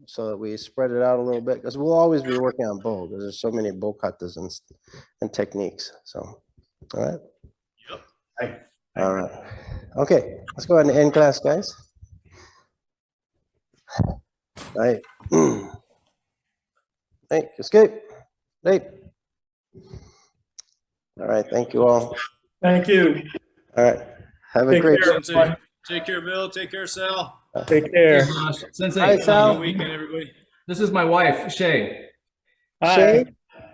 so that we spread it out a little bit, because we'll always be working on bow, because there's so many bow katas and techniques. So, all right. Hey, All right. Okay, let's go ahead and end class, guys. All right. Hey, escape. Hey. All right, thank you all. thank you. All right. Have a Take great care. Sensei, take care, Bill. Take care, Sal. Take care. Sensei, Hi, Sal. Good weekend, everybody. this is my wife, Shay. Shay,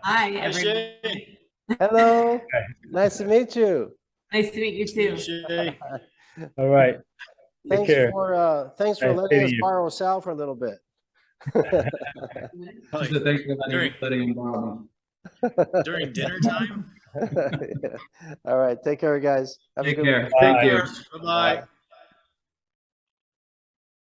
Hi, Hi, everyone. Shay. hello. Nice to meet you. Nice to meet you too. Shay. All right. Thanks care. for Nice letting meeting us you. borrow Sal for a little bit. She said, thanks for During- letting him borrow me. During dinner time? All right, take care, guys. Have a Take good care. Bye. Take care. Bye-bye.